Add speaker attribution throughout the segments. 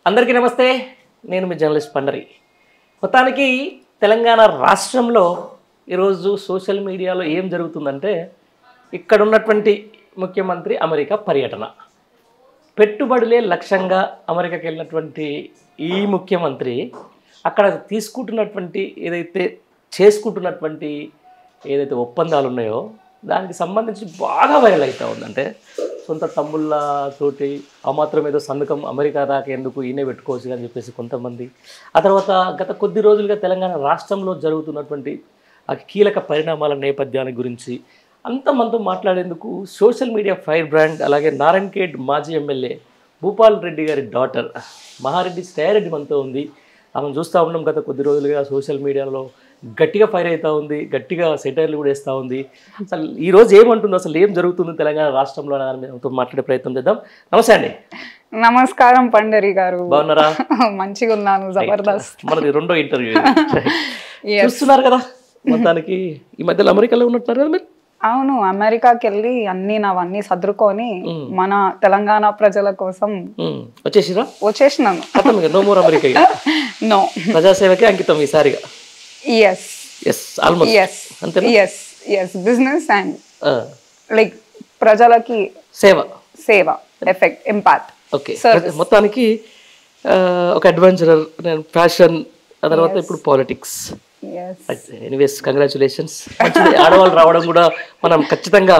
Speaker 1: అందరికీ నమస్తే. నేను మీ జర్నలిస్ట్ పండరి. మొత్తానికి తెలంగాణ రాష్ట్రంలో ఈరోజు సోషల్ మీడియాలో ఏం జరుగుతుందంటే, ఇక్కడ ఉన్నటువంటి ముఖ్యమంత్రి అమెరికా పర్యటన, పెట్టుబడులే లక్ష్యంగా అమెరికాకి వెళ్ళినటువంటి ఈ ముఖ్యమంత్రి అక్కడ తీసుకుంటున్నటువంటి ఏదైతే ఒప్పందాలు ఉన్నాయో దానికి సంబంధించి బాగా వైరల్ అవుతూ ఉందంటే, సొంత తమ్ముళ్ళతోటి ఆ మాత్రం ఏదో సంతకం అమెరికా దాకా ఎందుకు ఈయనే పెట్టుకోవచ్చు అని చెప్పేసి కొంతమంది, ఆ తర్వాత గత కొద్ది రోజులుగా తెలంగాణ రాష్ట్రంలో జరుగుతున్నటువంటి ఆ కీలక పరిణామాల నేపథ్యాల గురించి అంతమంది మాట్లాడేందుకు సోషల్ మీడియా ఫైర్ బ్రాండ్, అలాగే నారాయణఖేడ్ మాజీ ఎమ్మెల్యే భూపాల్ రెడ్డి గారి డాటర్ మహారెడ్డి శ్రేయారెడ్డి మనతో ఉంది. ఆమెను చూస్తూ ఉన్నాం. గత కొద్ది రోజులుగా సోషల్ మీడియాలో గట్టిగా ఫైర్ అవుతూ ఉంది, గట్టిగా సెటైర్లు కూడా వేస్తూ ఉంది. అసలు ఈరోజు ఏమంటుంది, అసలు ఏం జరుగుతుంది తెలంగాణ రాష్ట్రంలో అని మాట్లాడే ప్రయత్నం చేద్దాం. నమస్తే అండి.
Speaker 2: నమస్కారం పండరి గారు.
Speaker 1: బాగున్నారా?
Speaker 2: మంచిగా ఉన్నాను. జబర్దస్త్.
Speaker 1: మనది రెండో ఇంటర్వ్యూ. చూస్తున్నారు కదా, మొత్తానికి ఈ మధ్యలో అమెరికాలో ఉన్నట్టున్నారు కదా మీరు?
Speaker 2: అవును, అమెరికాకి వెళ్ళి అవన్నీ సర్దుకొని మన తెలంగాణ ప్రజల కోసం వచ్చేసినాను.
Speaker 1: No more America.
Speaker 2: నో,
Speaker 1: ప్రజాసేవకే అంకితం ఈసారిగా.
Speaker 2: బిజినెస్ అండ్ లైక్ ప్రజలకి సేవ ఎఫెక్ట్ ఇంపాక్ట్.
Speaker 1: ఓకే, మొత్తానికి ఒక అడ్వెంచరర్, ఫ్యాషన్, ఆ తర్వాత ఇప్పుడు పాలిటిక్స్. Anyways congratulations. ఆడవాళ్ళు రావడం కూడా మనం ఖచ్చితంగా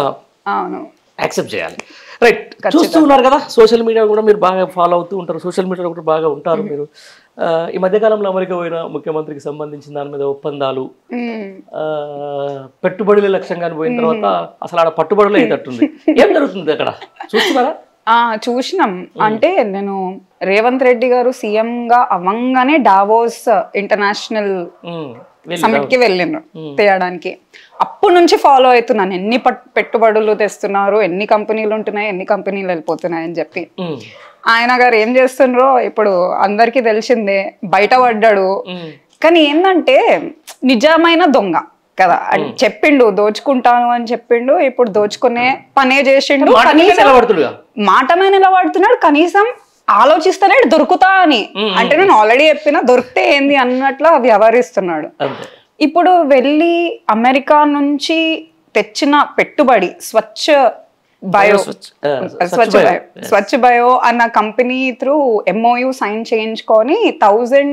Speaker 1: యాక్సెప్ట్ చేయాలి. రైట్, చూస్తూ ఉన్నారు కదా, సోషల్ మీడియా కూడా మీరు బాగా ఫాలో అవుతూ ఉంటారు, సోషల్ మీడియాలో కూడా బాగా ఉంటారు మీరు. ఈ మధ్యకాలంలో అమెరికా పోయిన ముఖ్యమంత్రికి సంబంధించిన దాని మీద ఒప్పందాలు, పెట్టుబడుల లక్ష్యంగా పోయిన తర్వాత అసలు ఆడ పట్టుబడులు అయ్యేటట్టుంది. ఏం జరుగుతుంది అక్కడ చూస్తున్నారా?
Speaker 2: చూసినాం. అంటే నేను రేవంత్ రెడ్డి గారు సీఎం గా అవ్వంగానే డావోస్ ఇంటర్నేషనల్ సమిట్ కి వెళ్ళిండ్రు తేయడానికి. అప్పటి నుంచి ఫాలో అవుతున్నాను, ఎన్ని పెట్టుబడులు తెస్తున్నారు, ఎన్ని కంపెనీలు ఉంటున్నాయి, ఎన్ని కంపెనీలు వెళ్ళిపోతున్నాయి అని చెప్పి. ఆయన గారు ఏం చేస్తుండ్రో ఇప్పుడు అందరికీ తెలిసిందే, బయట పడ్డాడు. కానీ ఏంటంటే నిజమైన దొంగ కదా, చెప్పిండు దోచుకుంటాను అని చెప్పిండు, ఇప్పుడు దోచుకునే పనే చేసిండు. మాటమే నిలబడుతున్నాడు, కనీసం ఆలోచిస్తలేడు దొరుకుతా అని. అంటే నేను ఆల్రెడీ చెప్పిన దొరికితే ఏంది అన్నట్లు వ్యవహరిస్తున్నాడు. ఇప్పుడు వెళ్ళి అమెరికా నుంచి తెచ్చిన పెట్టుబడి స్వచ్ఛ బయో అన్న కంపెనీ త్రూ MOU సైన్ చేయించుకొని 1000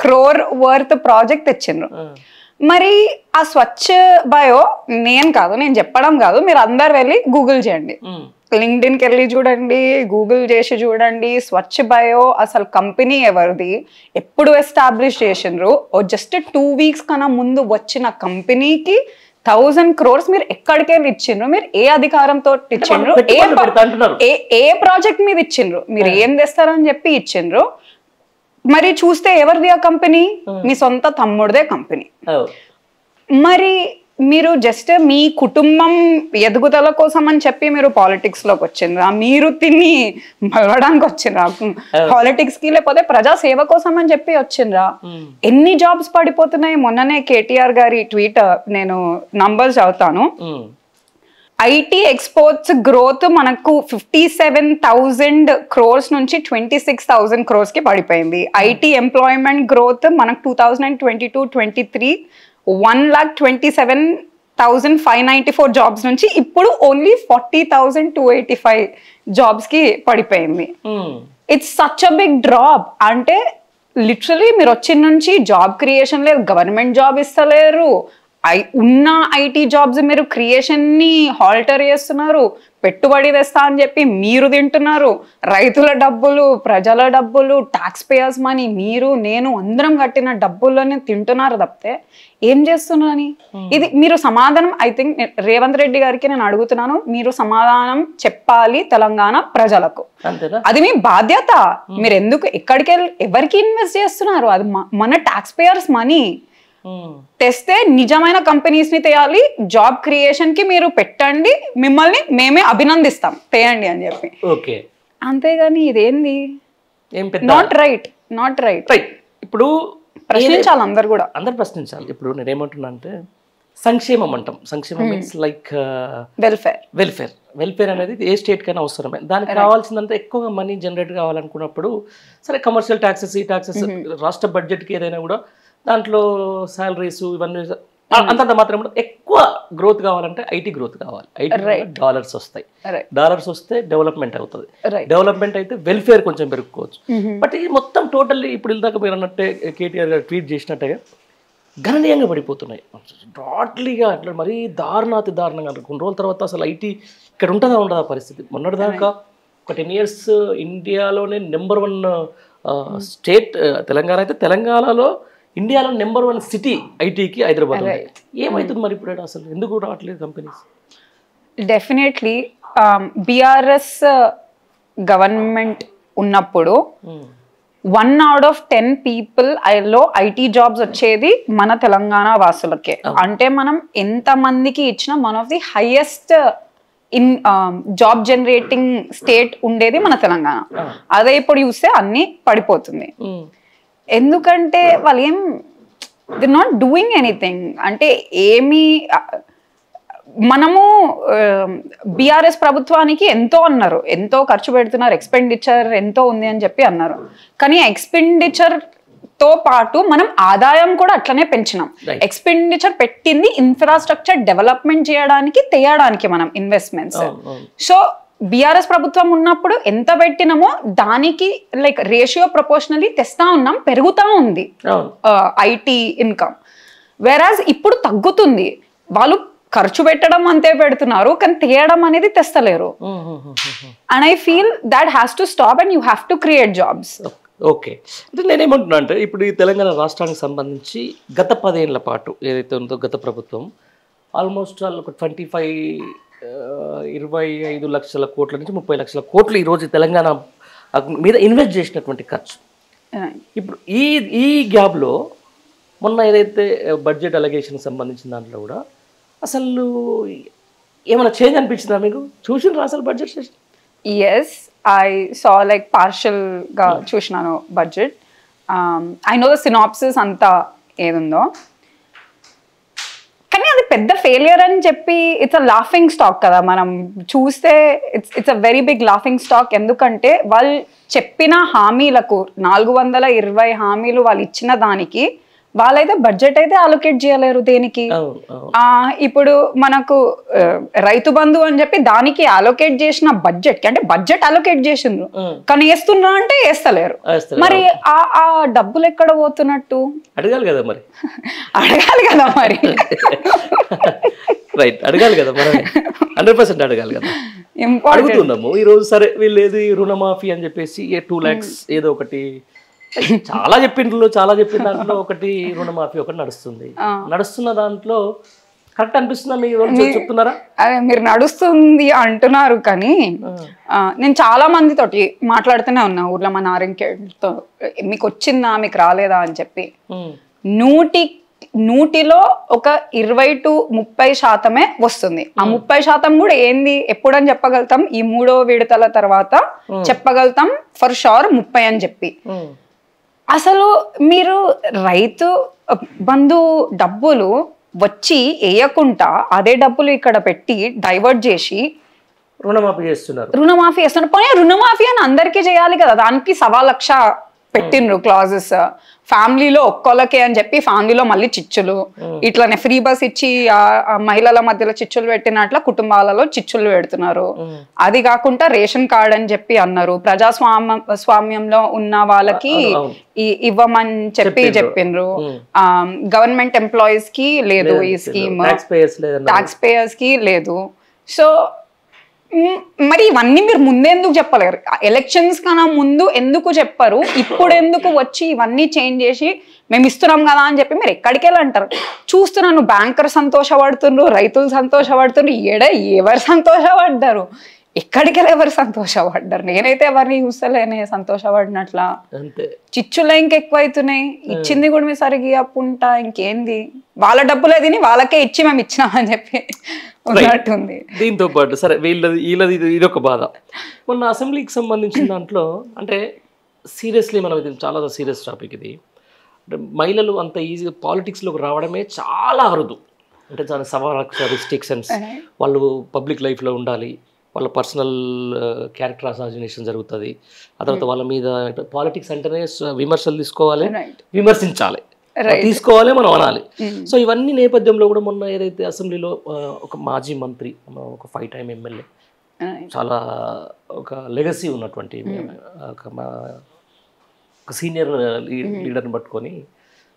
Speaker 2: crore వర్త్ ప్రాజెక్ట్ తెచ్చిండ్రు. మరి ఆ స్వచ్ఛ బయో నేను చెప్పడం కాదు, మీరు అందరు వెళ్ళి గూగుల్ చేయండి, లింక్డ్ఇన్కి వెళ్ళి చూడండి, గూగుల్ చేసి చూడండి. స్వచ్ఛ బయో అసలు కంపెనీ ఎవరిది, ఎప్పుడు ఎస్టాబ్లిష్ చేసిండ్రు, జస్ట్ 2 weeks కన్నా ముందు వచ్చిన కంపెనీకి 1000 crores మీరు ఎక్కడికి వెళ్ళి ఇచ్చిండ్రు, మీరు ఏ అధికారంతో ఇచ్చిండ్రు, ఏ ప్రాజెక్ట్ మీద ఇచ్చిండ్రు, మీరు ఏం తెస్తారని చెప్పి ఇచ్చిండ్రు. మరి చూస్తే ఎవరిది ఆ కంపెనీ? మీ సొంత తమ్ముడిదే కంపెనీ. మరి మీరు జస్ట్ మీ కుటుంబం ఎదుగుదల కోసం అని చెప్పి మీరు పాలిటిక్స్ లోకి వచ్చిండ్రా, మీరు తిని మలవడానికి వచ్చిండ్రా పాలిటిక్స్ కి, లేకపోతే ప్రజా సేవ కోసం అని చెప్పి వచ్చిండ్రా? ఎన్ని జాబ్స్ పడిపోతున్నాయి. మొన్ననే KTR గారి ట్వీట్ నేను నంబర్స్ చదువుతాను. ఐటీ ఎక్స్పోర్ట్స్ గ్రోత్ మనకు 57,000 crores నుంచి 26,000 crores కి పడిపోయింది. ఐటీ ఎంప్లాయ్మెంట్ గ్రోత్ మనకు 2022-23 1,27,594 జాబ్స్ నుంచి ఇప్పుడు ఓన్లీ 40,285 జాబ్స్ కి పడిపోయింది. It's such a big drop. అంటే లిటరలీ మీరు వచ్చిన నుంచి జాబ్ క్రియేషన్ లేదు, గవర్నమెంట్ జాబ్ ఇస్తలేరు, ఉన్న ఐటీ జాబ్స్ మీరు క్రియేషన్ ని హాల్టర్ చేస్తున్నారు, పెట్టుబడి తెస్తా అని చెప్పి మీరు తింటున్నారు, రైతుల డబ్బులు, ప్రజల డబ్బులు, టాక్స్ పేయర్స్ మనీ, మీరు నేను అందరం కట్టిన డబ్బుల్లోనే తింటున్నారు తప్పితే ఏం చేస్తున్నారని. ఇది మీరు సమాధానం, ఐ థింక్ రేవంత్ రెడ్డి గారికి నేను అడుగుతున్నాను, మీరు సమాధానం చెప్పాలి తెలంగాణ ప్రజలకు. అది మీ బాధ్యత. మీరు ఎందుకు ఎక్కడికి ఎవరికి ఇన్వెస్ట్ చేస్తున్నారు? అది మన టాక్స్ పేయర్స్ మనీ. తెస్తే నిజమైన కంపెనీస్ ని తేయాలి, జాబ్ క్రియేషన్ కి మీరు పెట్టండి, మిమ్మల్ని మేమే అభినందిస్తాం తేయండి అని చెప్పి. అంతేగాని ఇదేంది? Not right.
Speaker 1: ఇప్పుడు
Speaker 2: ప్రశ్నించాలి, అందరు కూడా
Speaker 1: ప్రశ్నించాలి. ఇప్పుడు నేనేమంటున్నా అంటే, సంక్షేమం అంటాం. సంక్షేమం మీన్స్ లైక్ వెల్ఫేర్ అనేది ఏ స్టేట్కైనా అవసరమే. దానికి కావాల్సిందంటే ఎక్కువగా మనీ జనరేట్ కావాలనుకున్నప్పుడు సరే కమర్షియల్ ట్యాక్సెస్, ఈ ట్యాక్సెస్ రాష్ట్ర బడ్జెట్కి ఏదైనా కూడా దాంట్లో శాలరీస్ ఇవన్నీ అంతంత మాత్రం ఎక్కువ గ్రోత్ కావాలంటే ఐటీ గ్రోత్ కావాలి. ఐటీ డాలర్స్ వస్తాయి, డాలర్స్ వస్తే డెవలప్మెంట్ అవుతుంది, డెవలప్మెంట్ అయితే వెల్ఫేర్ కొంచెం పెరుగుకోవచ్చు. బట్ ఇది మొత్తం టోటల్లీ ఇప్పుడు ఇందాక మీరు అన్నట్టే కేటీఆర్ గారు ట్వీట్ చేసినట్టుగా గణనీయంగా పడిపోతున్నాయి టాట్లీగా. అట్లా మరీ దారుణంగా కొన్ని రోజుల తర్వాత అసలు ఐటీ ఇక్కడ ఉండదా పరిస్థితి. మొన్నటిదాకా ఒక 10 years ఇండియాలోనే నెంబర్ 1 స్టేట్ తెలంగాణ అయితే, తెలంగాణలో ఇండియాలో నెంబర్ 1 సిటీ ఐటీకి హైదరాబాద్. ఏమవుతుంది మరి ఇప్పుడు అసలు ఎందుకు రావట్లేదు కంపెనీస్?
Speaker 2: డెఫినెట్లీ బీఆర్ఎస్ గవర్నమెంట్ ఉన్నప్పుడు 1 out of 10 people లో ఐటీ జాబ్స్ వచ్చేది మన తెలంగాణ వాసులకే. అంటే మనం ఎంత మందికి ఇచ్చినా one of the highest in job generating state ఉండేది మన తెలంగాణ. అదే ఇప్పుడు చూస్తే అన్ని పడిపోతుంది. ఎందుకంటే వాళ్ళు ఏం దే నాట్ డూయింగ్ ఎనీథింగ్. అంటే ఏమి మనము బీఆర్ఎస్ ప్రభుత్వానికి ఎంతో అన్నారు, ఎంతో ఖర్చు పెడుతున్నారు, ఎక్స్పెండిచర్ ఎంతో ఉంది అని చెప్పి అన్నారు. కానీ ఎక్స్పెండిచర్ తో పాటు మనం ఆదాయం కూడా అట్లనే పెంచినాం. ఎక్స్పెండిచర్ పెట్టింది ఇన్ఫ్రాస్ట్రక్చర్ డెవలప్మెంట్ చేయడానికి, తేయడానికి మనం ఇన్వెస్ట్మెంట్స్. సో బీఆర్ఎస్ ప్రభుత్వం ఉన్నప్పుడు ఎంత పెట్టినామో దానికి లైక్ రేషియో ప్రపోర్షనలీ తెస్తా ఉన్నాం, పెరుగుతా ఉంది ఐటీ ఇన్కమ్. వెరాజ్ ఇప్పుడు తగ్గుతుంది. వాళ్ళు ఖర్చు పెట్టడం అంతే పెడుతున్నారు, కానీ తీయడం అనేది తెస్తలేరు. And I feel that has to stop and you have to create jobs.
Speaker 1: Okay, అంటే నేనేమంటున్నా అంటే ఇప్పుడు ఈ తెలంగాణ రాష్ట్రానికి సంబంధించి గత 10 ఏళ్ల పాటు ఏదైతే ఉందో గత ప్రభుత్వం ఆల్మోస్ట్ ఒక 25 లక్షల కోట్ల నుంచి 30 లక్షల కోట్లు ఈరోజు తెలంగాణ మీద ఇన్వెస్ట్ చేసినటువంటి ఖర్చు. ఇప్పుడు ఈ గ్యాప్లో మొన్న ఏదైతే బడ్జెట్ అలగేషన్ సంబంధించిన దాంట్లో కూడా అసలు ఏమైనా చేంజ్ అనిపించిందా మీకు? చూసినారా అసలు budget session?
Speaker 2: Yes, I saw like పార్షల్గా చూసినాను budget. I know the synopsis అంతా ఏదుందో, కానీ అది పెద్ద ఫెయిలియర్ అని చెప్పి ఇట్స్ అ లాఫింగ్ స్టాక్ కదా. మనం చూస్తే it's a very big laughing stock. ఎందుకంటే వాళ్ళు చెప్పిన హామీలకు 420 హామీలు వాళ్ళు ఇచ్చిన దానికి వాళ్ళైతే బడ్జెట్ అయితే అలొకేట్ చేయలేరు దేనికి. ఇప్పుడు మనకు రైతు బంధు అని చెప్పి దానికి అలొకేట్ చేసిన బడ్జెట్ కి, అంటే బడ్జెట్ అలొకేట్ చేసిండ్రు కానీ వేస్తున్నా అంటే వేస్తలేరు. మరి ఆ డబ్బులు ఎక్కడ పోతున్నట్టు
Speaker 1: అడగాలి కదా మరి.
Speaker 2: అడగాలి కదా మరి.
Speaker 1: రైట్, అడగాలి కదా మరి, 100% అడగాలి కదా. అడుగుతున్నాము ఈరోజు. సరే వీళ్ళు ఏది రుణమాఫీ అని చెప్పేసి 2 lakhs ఏదో ఒకటి చాలా చెప్పిన దాంట్లో ఒకటి రుణమాఫీ ఒకటి నడుస్తున్న దాంట్లో కరెక్ట్ అనిపిస్తుందా మీరు చెప్తున్నారా?
Speaker 2: అదే మీరు నడుస్తుంది అంటున్నారు, కానీ నేను చాలా మందితోటి మాట్లాడుతూనే ఉన్నా ఊర్లో మా నారింకేతో, మీకు వచ్చిందా మీకు రాలేదా అని చెప్పి. 100లో ఒక 20 to 30% వస్తుంది. ఆ 30% కూడా ఏంది ఎప్పుడని చెప్పగలుగుతాం? ఈ 3వ విడతల తర్వాత చెప్పగలుగుతాం ఫర్ షూర్ 30 అని చెప్పి. అసలు మీరు రైతు బంధు డబ్బులు వచ్చి వేయకుండా అదే డబ్బులు ఇక్కడ పెట్టి డైవర్ట్ చేసి
Speaker 1: రుణమాఫీ చేస్తున్నారు.
Speaker 2: పోనీ రుణమాఫీ అని అందరికీ చేయాలి కదా. దానికి 1,00,000 పెట్టిండ్రు క్లాజెస్. ఫ్యామిలీలో ఒక్కొక్కకే అని చెప్పి ఫ్యామిలీలో మళ్ళీ చిచ్చులు, ఇట్లానే ఫ్రీ బస్ ఇచ్చి మహిళల మధ్యలో చిచ్చులు పెట్టినట్ల కుటుంబాలలో చిచ్చులు పెడుతున్నారు. అది కాకుండా రేషన్ కార్డ్ అని చెప్పి అన్నారు. ప్రజాస్వామ్యంలో ఉన్న వాళ్ళకి ఇవ్వమని చెప్పిండ్రు. గవర్నమెంట్ ఎంప్లాయీస్ కి లేదు ఈ స్కీమ్, టాక్స్ పేయర్స్ కి లేదు. సో మరి ఇవన్నీ మీరు ముందెందుకు చెప్పలేరు? ఎలక్షన్స్ కన్నా ముందు ఎందుకు చెప్పరు? ఇప్పుడు ఎందుకు వచ్చి ఇవన్నీ చేంజ్ చేసి మేము ఇస్తున్నాం కదా అని చెప్పి మీరు ఎక్కడికి వెళ్ళి అంటారు? చూస్తున్నాను బ్యాంకర్ సంతోషపడుతుండ్రు, రైతులు సంతోషపడుతుండ్రు. ఎవరు సంతోషపడ్డారు? ఎక్కడికి వెళ్ళి ఎవరు సంతోషపడ్డారు? నేనైతే ఎవరిని చూస్తలేనే సంతోషపడినట్లా. చిచ్చులు ఇంకెక్కువ అవుతున్నాయి. ఇచ్చింది కూడా మీరు సరిగ్గా అప్పుంటా ఇంకేంది, వాళ్ళ డబ్బులే తిని వాళ్ళకే ఇచ్చి మేము ఇచ్చినామని చెప్పి ఉన్నట్టుంది.
Speaker 1: దీంతో పాటు సరే వీళ్ళది ఇదొక బాధ. మొన్న అసెంబ్లీకి సంబంధించిన దాంట్లో అంటే సీరియస్లీ మనం ఇది చాలా సీరియస్ టాపిక్ ఇది. అంటే మహిళలు అంత ఈజీగా పాలిటిక్స్లోకి రావడమే చాలా అరుదు. అంటే చాలా సవాలక్ష రిస్ట్రిక్షన్స్, వాళ్ళు పబ్లిక్ లైఫ్లో ఉండాలి, వాళ్ళ పర్సనల్ క్యారెక్టర్ అసాసినేషన్ జరుగుతుంది, ఆ తర్వాత వాళ్ళ మీద పాలిటిక్స్ అంటేనే విమర్శలు తీసుకోవాలి, విమర్శించాలి, తీసుకోవాలి, మనం అనాలి. సో ఇవన్నీ నేపథ్యంలో కూడా మొన్న ఏదైతే అసెంబ్లీలో ఒక మాజీ మంత్రి, ఒక 5 టైమ్ ఎమ్మెల్యే, చాలా ఒక లెగసీ ఉన్నటువంటి ఒక సీనియర్ లీడర్ని పట్టుకొని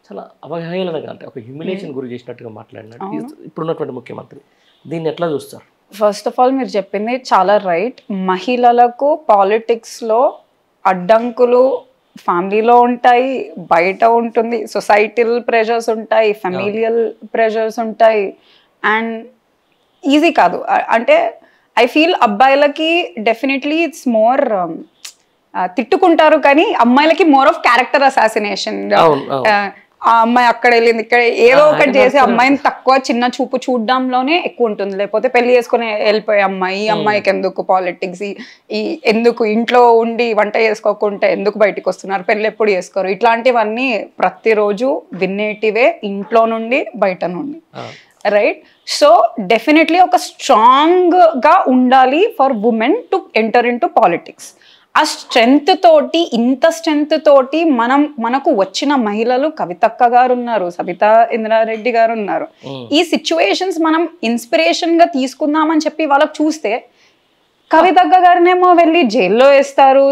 Speaker 1: చాలా అవహేళనగా, అంటే ఒక హ్యూమిలేషన్ గురి చేసినట్టుగా మాట్లాడినట్టు ఇప్పుడున్నటువంటి ముఖ్యమంత్రి, దీన్ని ఎట్లా చూస్తారు?
Speaker 2: ఫస్ట్ ఆఫ్ ఆల్ మీరు చెప్పింది చాలా రైట్. మహిళలకు పాలిటిక్స్లో అడ్డంకులు ఫ్యామిలీలో ఉంటాయి, బయట ఉంటుంది, సొసైటల్ ప్రెషర్స్ ఉంటాయి, ఫెమిలియల్ ప్రెషర్స్ ఉంటాయి, అండ్ ఈజీ కాదు. అంటే ఐ ఫీల్ అబ్బాయిలకి డెఫినెట్లీ ఇట్స్ మోర్ తిట్టుకుంటారు, కానీ అమ్మాయిలకి మోర్ ఆఫ్ క్యారెక్టర్ అసాసినేషన్. ఆ అమ్మాయి అక్కడ వెళ్ళింది, ఇక్కడ ఏదో ఒకటి చేసి అమ్మాయిని తక్కువ చిన్న చూపు చూడడంలోనే ఎక్కువ ఉంటుంది. లేకపోతే పెళ్లి చేసుకుని వెళ్ళిపోయే అమ్మాయి, ఈ అమ్మాయికి ఎందుకు పాలిటిక్స్, ఈ ఎందుకు ఇంట్లో ఉండి వంట చేసుకోకుండా ఎందుకు బయటకు వస్తున్నారు, పెళ్ళి ఎప్పుడు చేసుకోరు, ఇట్లాంటివన్నీ ప్రతిరోజు వినేటివే ఇంట్లో నుండి బయట నుండి, రైట్? సో డెఫినెట్లీ ఒక స్ట్రాంగ్గా ఉండాలి for women to enter in to politics. ఆ స్ట్రెంగ్త్ తోటి, ఇంత స్ట్రెంగ్త్ తోటి మనకు వచ్చిన మహిళలు కవితక్క గారు ఉన్నారు, సబితా ఇంద్రారెడ్డి గారు ఉన్నారు. ఈ సిచ్యువేషన్స్ మనం ఇన్స్పిరేషన్ గా తీసుకుందామని చెప్పి వాళ్ళకి చూస్తే, కవితక్క గారినేమో వెళ్ళి జైల్లో వేస్తారు,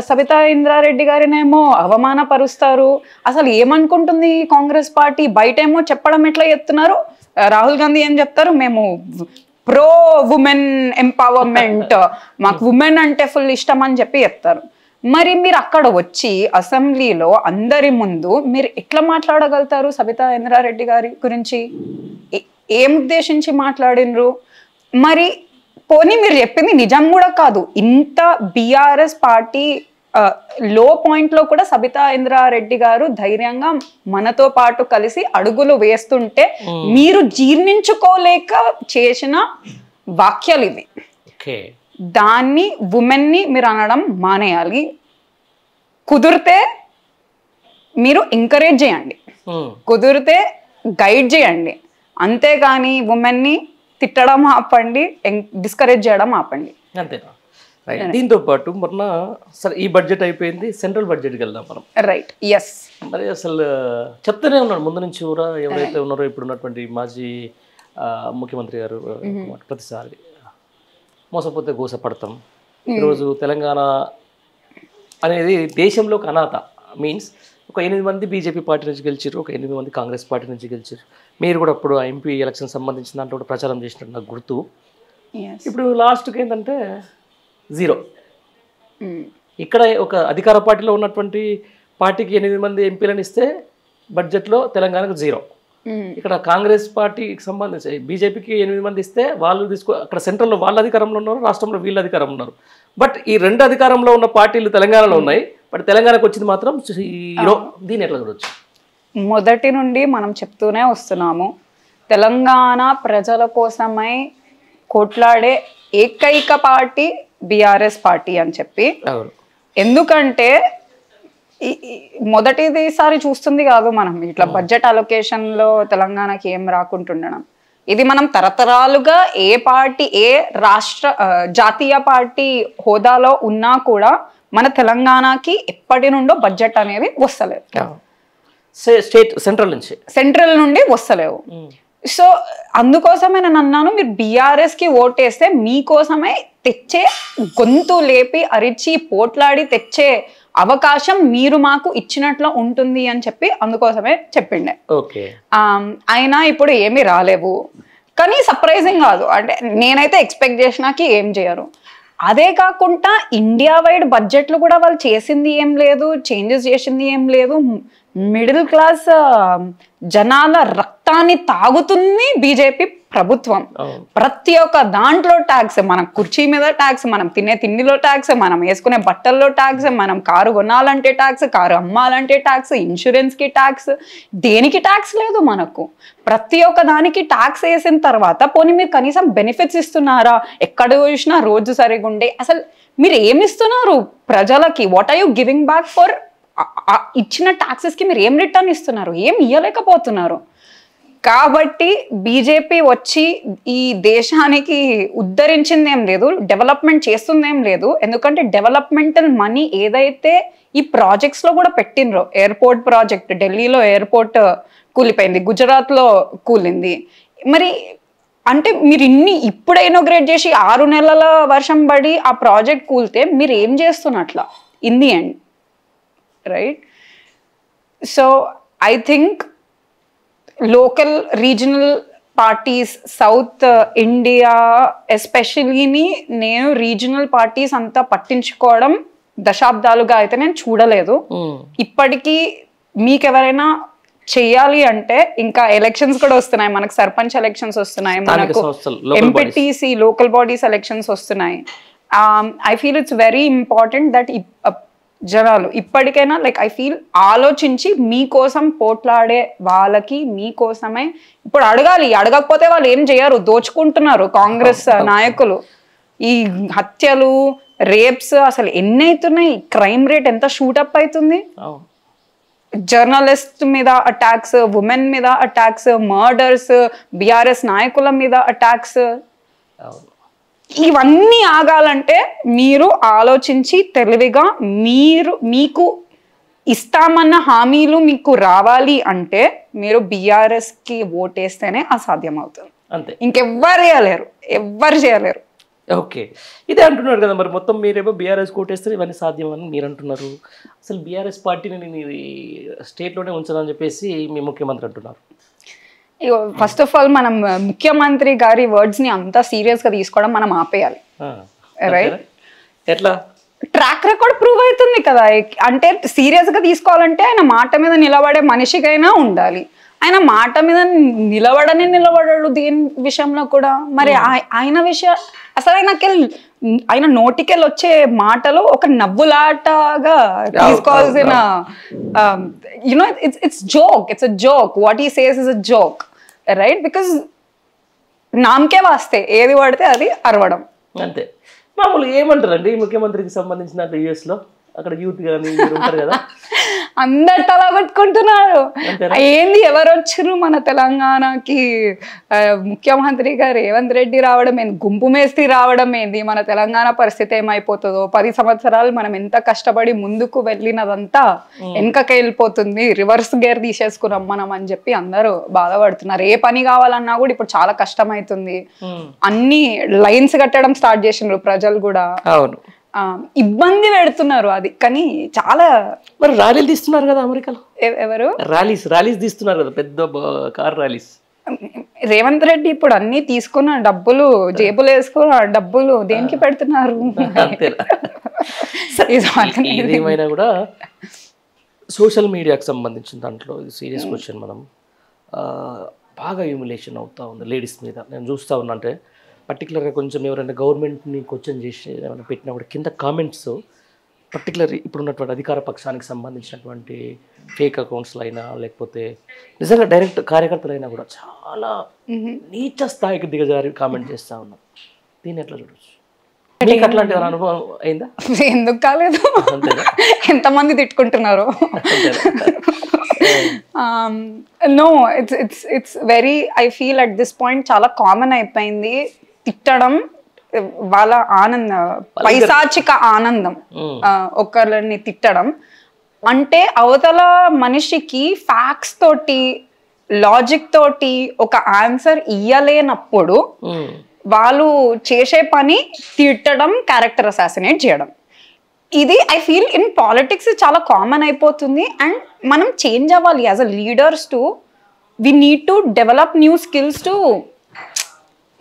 Speaker 2: సబితా ఇంద్రారెడ్డి గారినేమో అవమానపరుస్తారు. అసలు ఏమనుకుంటుంది కాంగ్రెస్ పార్టీ? బయటేమో చెప్పడం ఎట్లా చెప్తున్నారు, రాహుల్ గాంధీ ఏం చెప్తారు, మేము ప్రో ఉమెన్ ఎంపవర్మెంట్, మాకు ఉమెన్ అంటే ఫుల్ ఇష్టం అని చెప్పి చెప్తారు. మరి మీరు అక్కడ వచ్చి అసెంబ్లీలో అందరి ముందు మీరు ఎట్లా మాట్లాడగలుగుతారు సబితా ఇంద్రారెడ్డి గారి గురించి? ఏం ఉద్దేశించి మాట్లాడినరు? మరి పోనీ మీరు చెప్పింది నిజం కూడా కాదు, ఇంత బీఆర్ఎస్ పార్టీ లో పాయింట్ లో కూడా సబితా ఇంద్రారెడ్డి గారు ధైర్యంగా మనతో పాటు కలిసి అడుగులు వేస్తుంటే మీరు జీర్ణించుకోలేక చేసిన వాక్యాలు ఇవి. దాన్ని ఉమెన్ ని మీరు అనడం మానేయాలి. కుదిరితే మీరు ఎంకరేజ్ చేయండి, కుదిరితే గైడ్ చేయండి, అంతేగాని ఉమెన్ ని తిట్టడం ఆపండి, డిస్కరేజ్ చేయడం ఆపండి.
Speaker 1: అంతేనా? దీంతో పాటు మొన్న సరే ఈ బడ్జెట్ అయిపోయింది, సెంట్రల్ బడ్జెట్కి వెళ్దాం మనం.
Speaker 2: Right, yes.
Speaker 1: మరి అసలు చెప్తూనే ఉన్నాడు ముందు నుంచి కూడా, ఎవరైతే ఉన్నారో ఇప్పుడు ఉన్నటువంటి మాజీ ముఖ్యమంత్రి గారు, ప్రతిసారి మోసపోతే గోసపడతాం. ఈరోజు తెలంగాణ అనేది దేశంలో ఒక అనాథ. మీన్స్ ఒక 8 మంది బీజేపీ పార్టీ నుంచి గెలిచారు, ఒక 8 మంది కాంగ్రెస్ పార్టీ నుంచి గెలిచారు. మీరు కూడా అప్పుడు ఎంపీ ఎలక్షన్ సంబంధించిన దాంట్లో కూడా ప్రచారం చేసినట్టు నాకు గుర్తు. ఇప్పుడు లాస్ట్కి ఏంటంటే 0. ఇక్కడ ఒక అధికార పార్టీలో ఉన్నటువంటి పార్టీకి 8 మంది ఎంపీలను ఇస్తే బడ్జెట్లో తెలంగాణకు 0. ఇక్కడ కాంగ్రెస్ పార్టీకి సంబంధించి బీజేపీకి 8 మంది ఇస్తే వాళ్ళు అక్కడ సెంట్రల్లో వాళ్ళ అధికారంలో ఉన్నారు, రాష్ట్రంలో వీళ్ళ అధికారంలో ఉన్నారు. బట్ ఈ 2 అధికారంలో ఉన్న పార్టీలు తెలంగాణలో ఉన్నాయి, బట్ తెలంగాణకు వచ్చింది మాత్రం 0. దీన్ని ఎట్లా చూడొచ్చు?
Speaker 2: మొదటి నుండి మనం చెప్తూనే వస్తున్నాము, తెలంగాణ ప్రజల కోసమై కొట్లాడే ఏకైక పార్టీ బీఆర్ఎస్ పార్టీ అని చెప్పి. ఎందుకంటే మొదటిసారి చూస్తుంది కాదు మనం ఇట్లా బడ్జెట్ అలొకేషన్ లో తెలంగాణకి ఏం రాకుంటుండడం. ఇది మనం తరతరాలుగా ఏ పార్టీ, ఏ రాష్ట్ర జాతీయ పార్టీ హోదాలో ఉన్నా కూడా మన తెలంగాణకి ఎప్పటి నుండో బడ్జెట్ అనేది వస్తలేదు, సెంట్రల్ నుండి వస్తలేవు. సో అందుకోసమే నేను అన్నాను, మీరు బీఆర్ఎస్ కి ఓటేస్తే మీకోసమే తెచ్చే, గొంతు లేపి అరిచి పోట్లాడి తెచ్చే అవకాశం మీరు మాకు ఇచ్చినట్లు ఉంటుంది అని చెప్పి అందుకోసమే చెప్పిండే. అయినా ఇప్పుడు ఏమీ రాలేవు. కానీ సర్ప్రైజింగ్ కాదు, అంటే నేనైతే ఎక్స్పెక్ట్ చేసినాకి ఏం చేయరు. అదే కాకుండా ఇండియా వైడ్ బడ్జెట్లు కూడా వాళ్ళు చేసింది ఏం లేదు, చేంజెస్ చేసింది ఏం లేదు. మిడిల్ క్లాస్ జనాల రక్తాన్ని తాగుతుంది బీజేపీ ప్రభుత్వం. ప్రతి ఒక్క దాంట్లో ట్యాక్స్, మనం కుర్చీ మీద ట్యాక్స్, మనం తినే తిండిలో ట్యాక్స్, మనం వేసుకునే బట్టల్లో ట్యాక్స్, మనం కారు కొనాలంటే ట్యాక్స్, కారు అమ్మాలంటే ట్యాక్స్, ఇన్సూరెన్స్ కి ట్యాక్స్, దేనికి ట్యాక్స్ లేదు మనకు. ప్రతి ఒక్క దానికి ట్యాక్స్ వేసిన తర్వాత పోనీ మీరు కనీసం బెనిఫిట్స్ ఇస్తున్నారా? ఎక్కడ చూసినా రోజు సరిగా ఉండే, అసలు మీరు ఏమి ఇస్తున్నారు ప్రజలకి? What are you giving back for ఇచ్చిన ట్యాక్సెస్ కి? మీరు ఏం రిటర్న్ ఇస్తున్నారు? ఏం ఇవ్వలేకపోతున్నారు. కాబట్టి బీజేపీ వచ్చి ఈ దేశానికి ఉద్ధరించింది ఏం లేదు, డెవలప్మెంట్ చేస్తుంది ఏం లేదు. ఎందుకంటే డెవలప్మెంటల్ మనీ ఏదైతే ఈ ప్రాజెక్ట్స్ లో కూడా పెట్టినరో, ఎయిర్పోర్ట్ ప్రాజెక్ట్, ఢిల్లీలో ఎయిర్పోర్ట్ కూలిపోయింది, గుజరాత్ లో కూలింది. మరి అంటే మీరు ఇప్పుడే ఇనోగ్రేట్ చేసి 6 నెలల వర్షం పడి ఆ ప్రాజెక్ట్ కూలితే మీరు ఏం చేస్తున్నట్లా in the end, right? So I think local regional parties, south India ఎస్పెషలీని నేను రీజనల్ పార్టీస్ అంతా పట్టించుకోవడం దశాబ్దాలుగా అయితే నేను చూడలేదు. ఇప్పటికీ మీకెవరైనా చెయ్యాలి అంటే, ఇంకా ఎలక్షన్స్ కూడా వస్తున్నాయి, మనకు సర్పంచ్ ఎలక్షన్స్ వస్తున్నాయి, మనకు ఎంపీటీసీ లోకల్ బాడీస్ ఎలక్షన్స్ వస్తున్నాయి. I feel it's very important that జనాలు ఇప్పటికైనా లైక్ ఐ ఫీల్ ఆలోచించి మీకోసం పోట్లాడే వాళ్ళకి మీకోసమే ఇప్పుడు అడగాలి. అడగకపోతే వాళ్ళు ఏం చేయరు, దోచుకుంటున్నారు కాంగ్రెస్ నాయకులు. ఈ హత్యలు, రేప్స్ అసలు ఎన్ని అవుతున్నాయి, క్రైమ్ రేట్ ఎంత షూటప్ అవుతుంది, జర్నలిస్ట్ మీద అటాక్స్, ఉమెన్ మీద అటాక్స్, మర్డర్స్, బీఆర్ఎస్ నాయకుల మీద అటాక్స్. ఇవన్నీ ఆగాలంటే మీరు ఆలోచించి తెలివిగా మీకు ఇస్తామన్న హామీలు మీకు రావాలి అంటే మీరు బీఆర్ఎస్ కి ఓటేస్తేనే అసాధ్యం అవుతుంది.
Speaker 1: అంతే,
Speaker 2: ఎవ్వరు చేయలేరు.
Speaker 1: ఓకే, ఇదే అంటున్నారు కదా మరి. మొత్తం మీరేమో బీఆర్ఎస్ కోటేస్తే ఇవన్నీ సాధ్యం అని మీరు అంటున్నారు. అసలు బీఆర్ఎస్ పార్టీని నేను స్టేట్లోనే ఉంచాలని చెప్పేసి మీ ముఖ్యమంత్రి అంటున్నారు.
Speaker 2: ఫస్ట్ ఆఫ్ ఆల్ మనం ముఖ్యమంత్రి గారి వర్డ్స్ ని అంతా సీరియస్ గా తీసుకోవడం మనం ఆపేయాలి, రైట్?
Speaker 1: ఎట్లా?
Speaker 2: ట్రాక్ రికార్డ్ ప్రూవ్ అవుతుంది కదా. అంటే సీరియస్ గా తీసుకోవాలంటే ఆయన మాట మీద నిలబడే మనిషికైనా ఉండాలి. ఆయన మాట మీద నిలబడాడు దేని విషయంలో కూడా. మరి ఆయన విషయం అసలు ఆయన నోటికెళ్ళి వచ్చే మాటలు ఒక నవ్వులాటగా తీసుకోవాల్సిన, you know it's joke, what he says is a joke, right? Because నామకే వాస్తే ఏది పడితే అది అరవడం
Speaker 1: అంతే. మామూలుగా ఏమంటారండి ముఖ్యమంత్రికి సంబంధించిన యూఎస్ లో అక్కడ యూత్ కానీ ఉంటారు కదా,
Speaker 2: అందరు తలా పెట్టుకుంటున్నారు. ఏంది ఎవరు వచ్చారు మన తెలంగాణకి, ముఖ్యమంత్రిగా రేవంత్ రెడ్డి రావడం ఏంది, గుంపు మేస్త్రి రావడం ఏంది, మన తెలంగాణ పరిస్థితి ఏమైపోతుందో, 10 సంవత్సరాలు మనం ఎంత కష్టపడి ముందుకు వెళ్ళినదంతా వెనకకి వెళ్ళిపోతుంది, రివర్స్ గేర్ తీసేసుకున్నాం మనం అని చెప్పి అందరూ బాధపడుతున్నారు. ఏ పని కావాలన్నా కూడా ఇప్పుడు చాలా కష్టం అవుతుంది. అన్ని లైన్స్ కట్టడం స్టార్ట్ చేసిండ్రు ప్రజలు కూడా.
Speaker 1: అవును,
Speaker 2: ఇబ్బంది పెడుతున్నారు. అది కానీ చాలా.
Speaker 1: మరి ర్యాలీలు తీస్తున్నారు కదా అమెరికాలో,
Speaker 2: ఎవరు
Speaker 1: ర్యాలీస్ తీస్తున్నారు కదా, పెద్ద కార్ ర్యాలీస్.
Speaker 2: రేవంత్ రెడ్డి ఇప్పుడు అన్ని తీసుకున్న డబ్బులు జేబులు వేసుకున్న డబ్బులు దేనికి పెడుతున్నారు?
Speaker 1: ఏదేమైనా కూడా సోషల్ మీడియాకి సంబంధించిన దాంట్లో సీరియస్ క్వశ్చన్, మనం బాగా హ్యూమిలేషన్ అవుతా ఉంది లేడీస్ మీద. నేను చూస్తూ ఉన్నా, అంటే పర్టికులర్గా కొంచెం ఎవరైనా గవర్నమెంట్ని క్వశ్చన్ చేసి ఏమైనా పెట్టినప్పుడు కింద కామెంట్స్, పర్టికులర్ ఇప్పుడున్నటువంటి అధికార పక్షానికి సంబంధించినటువంటి ఫేక్ అకౌంట్స్లో అయినా లేకపోతే నిజంగా డైరెక్ట్ కార్యకర్తలైనా కూడా చాలా నీచ స్థాయికి దిగజారి కామెంట్ చేస్తూ ఉన్నారు. దీన్ని ఎట్లా చూడవచ్చు? మీకు అట్లాంటి అనుభవం అయిందా?
Speaker 2: ఎందుకు కాలేదు, ఎంతమంది తిట్టుకుంటున్నారు. No, it's very, I feel at this point చాలా కామన్ అయిపోయింది తిట్టడం. వాళ్ళ పైశాచిక ఆనందం ఒకరిని తిట్టడం. అంటే అవతల మనిషికి ఫ్యాక్ట్స్ తోటి, లాజిక్ తోటి ఒక ఆన్సర్ ఇయ్యలేనప్పుడు వాళ్ళు చేసే పని తిట్టడం, క్యారెక్టర్ అసాసినేట్ చేయడం. ఇది ఐ ఫీల్ ఇన్ పాలిటిక్స్ చాలా కామన్ అయిపోతుంది. అండ్ మనం చేంజ్ అవ్వాలి as a leaders too, we need to develop new skills to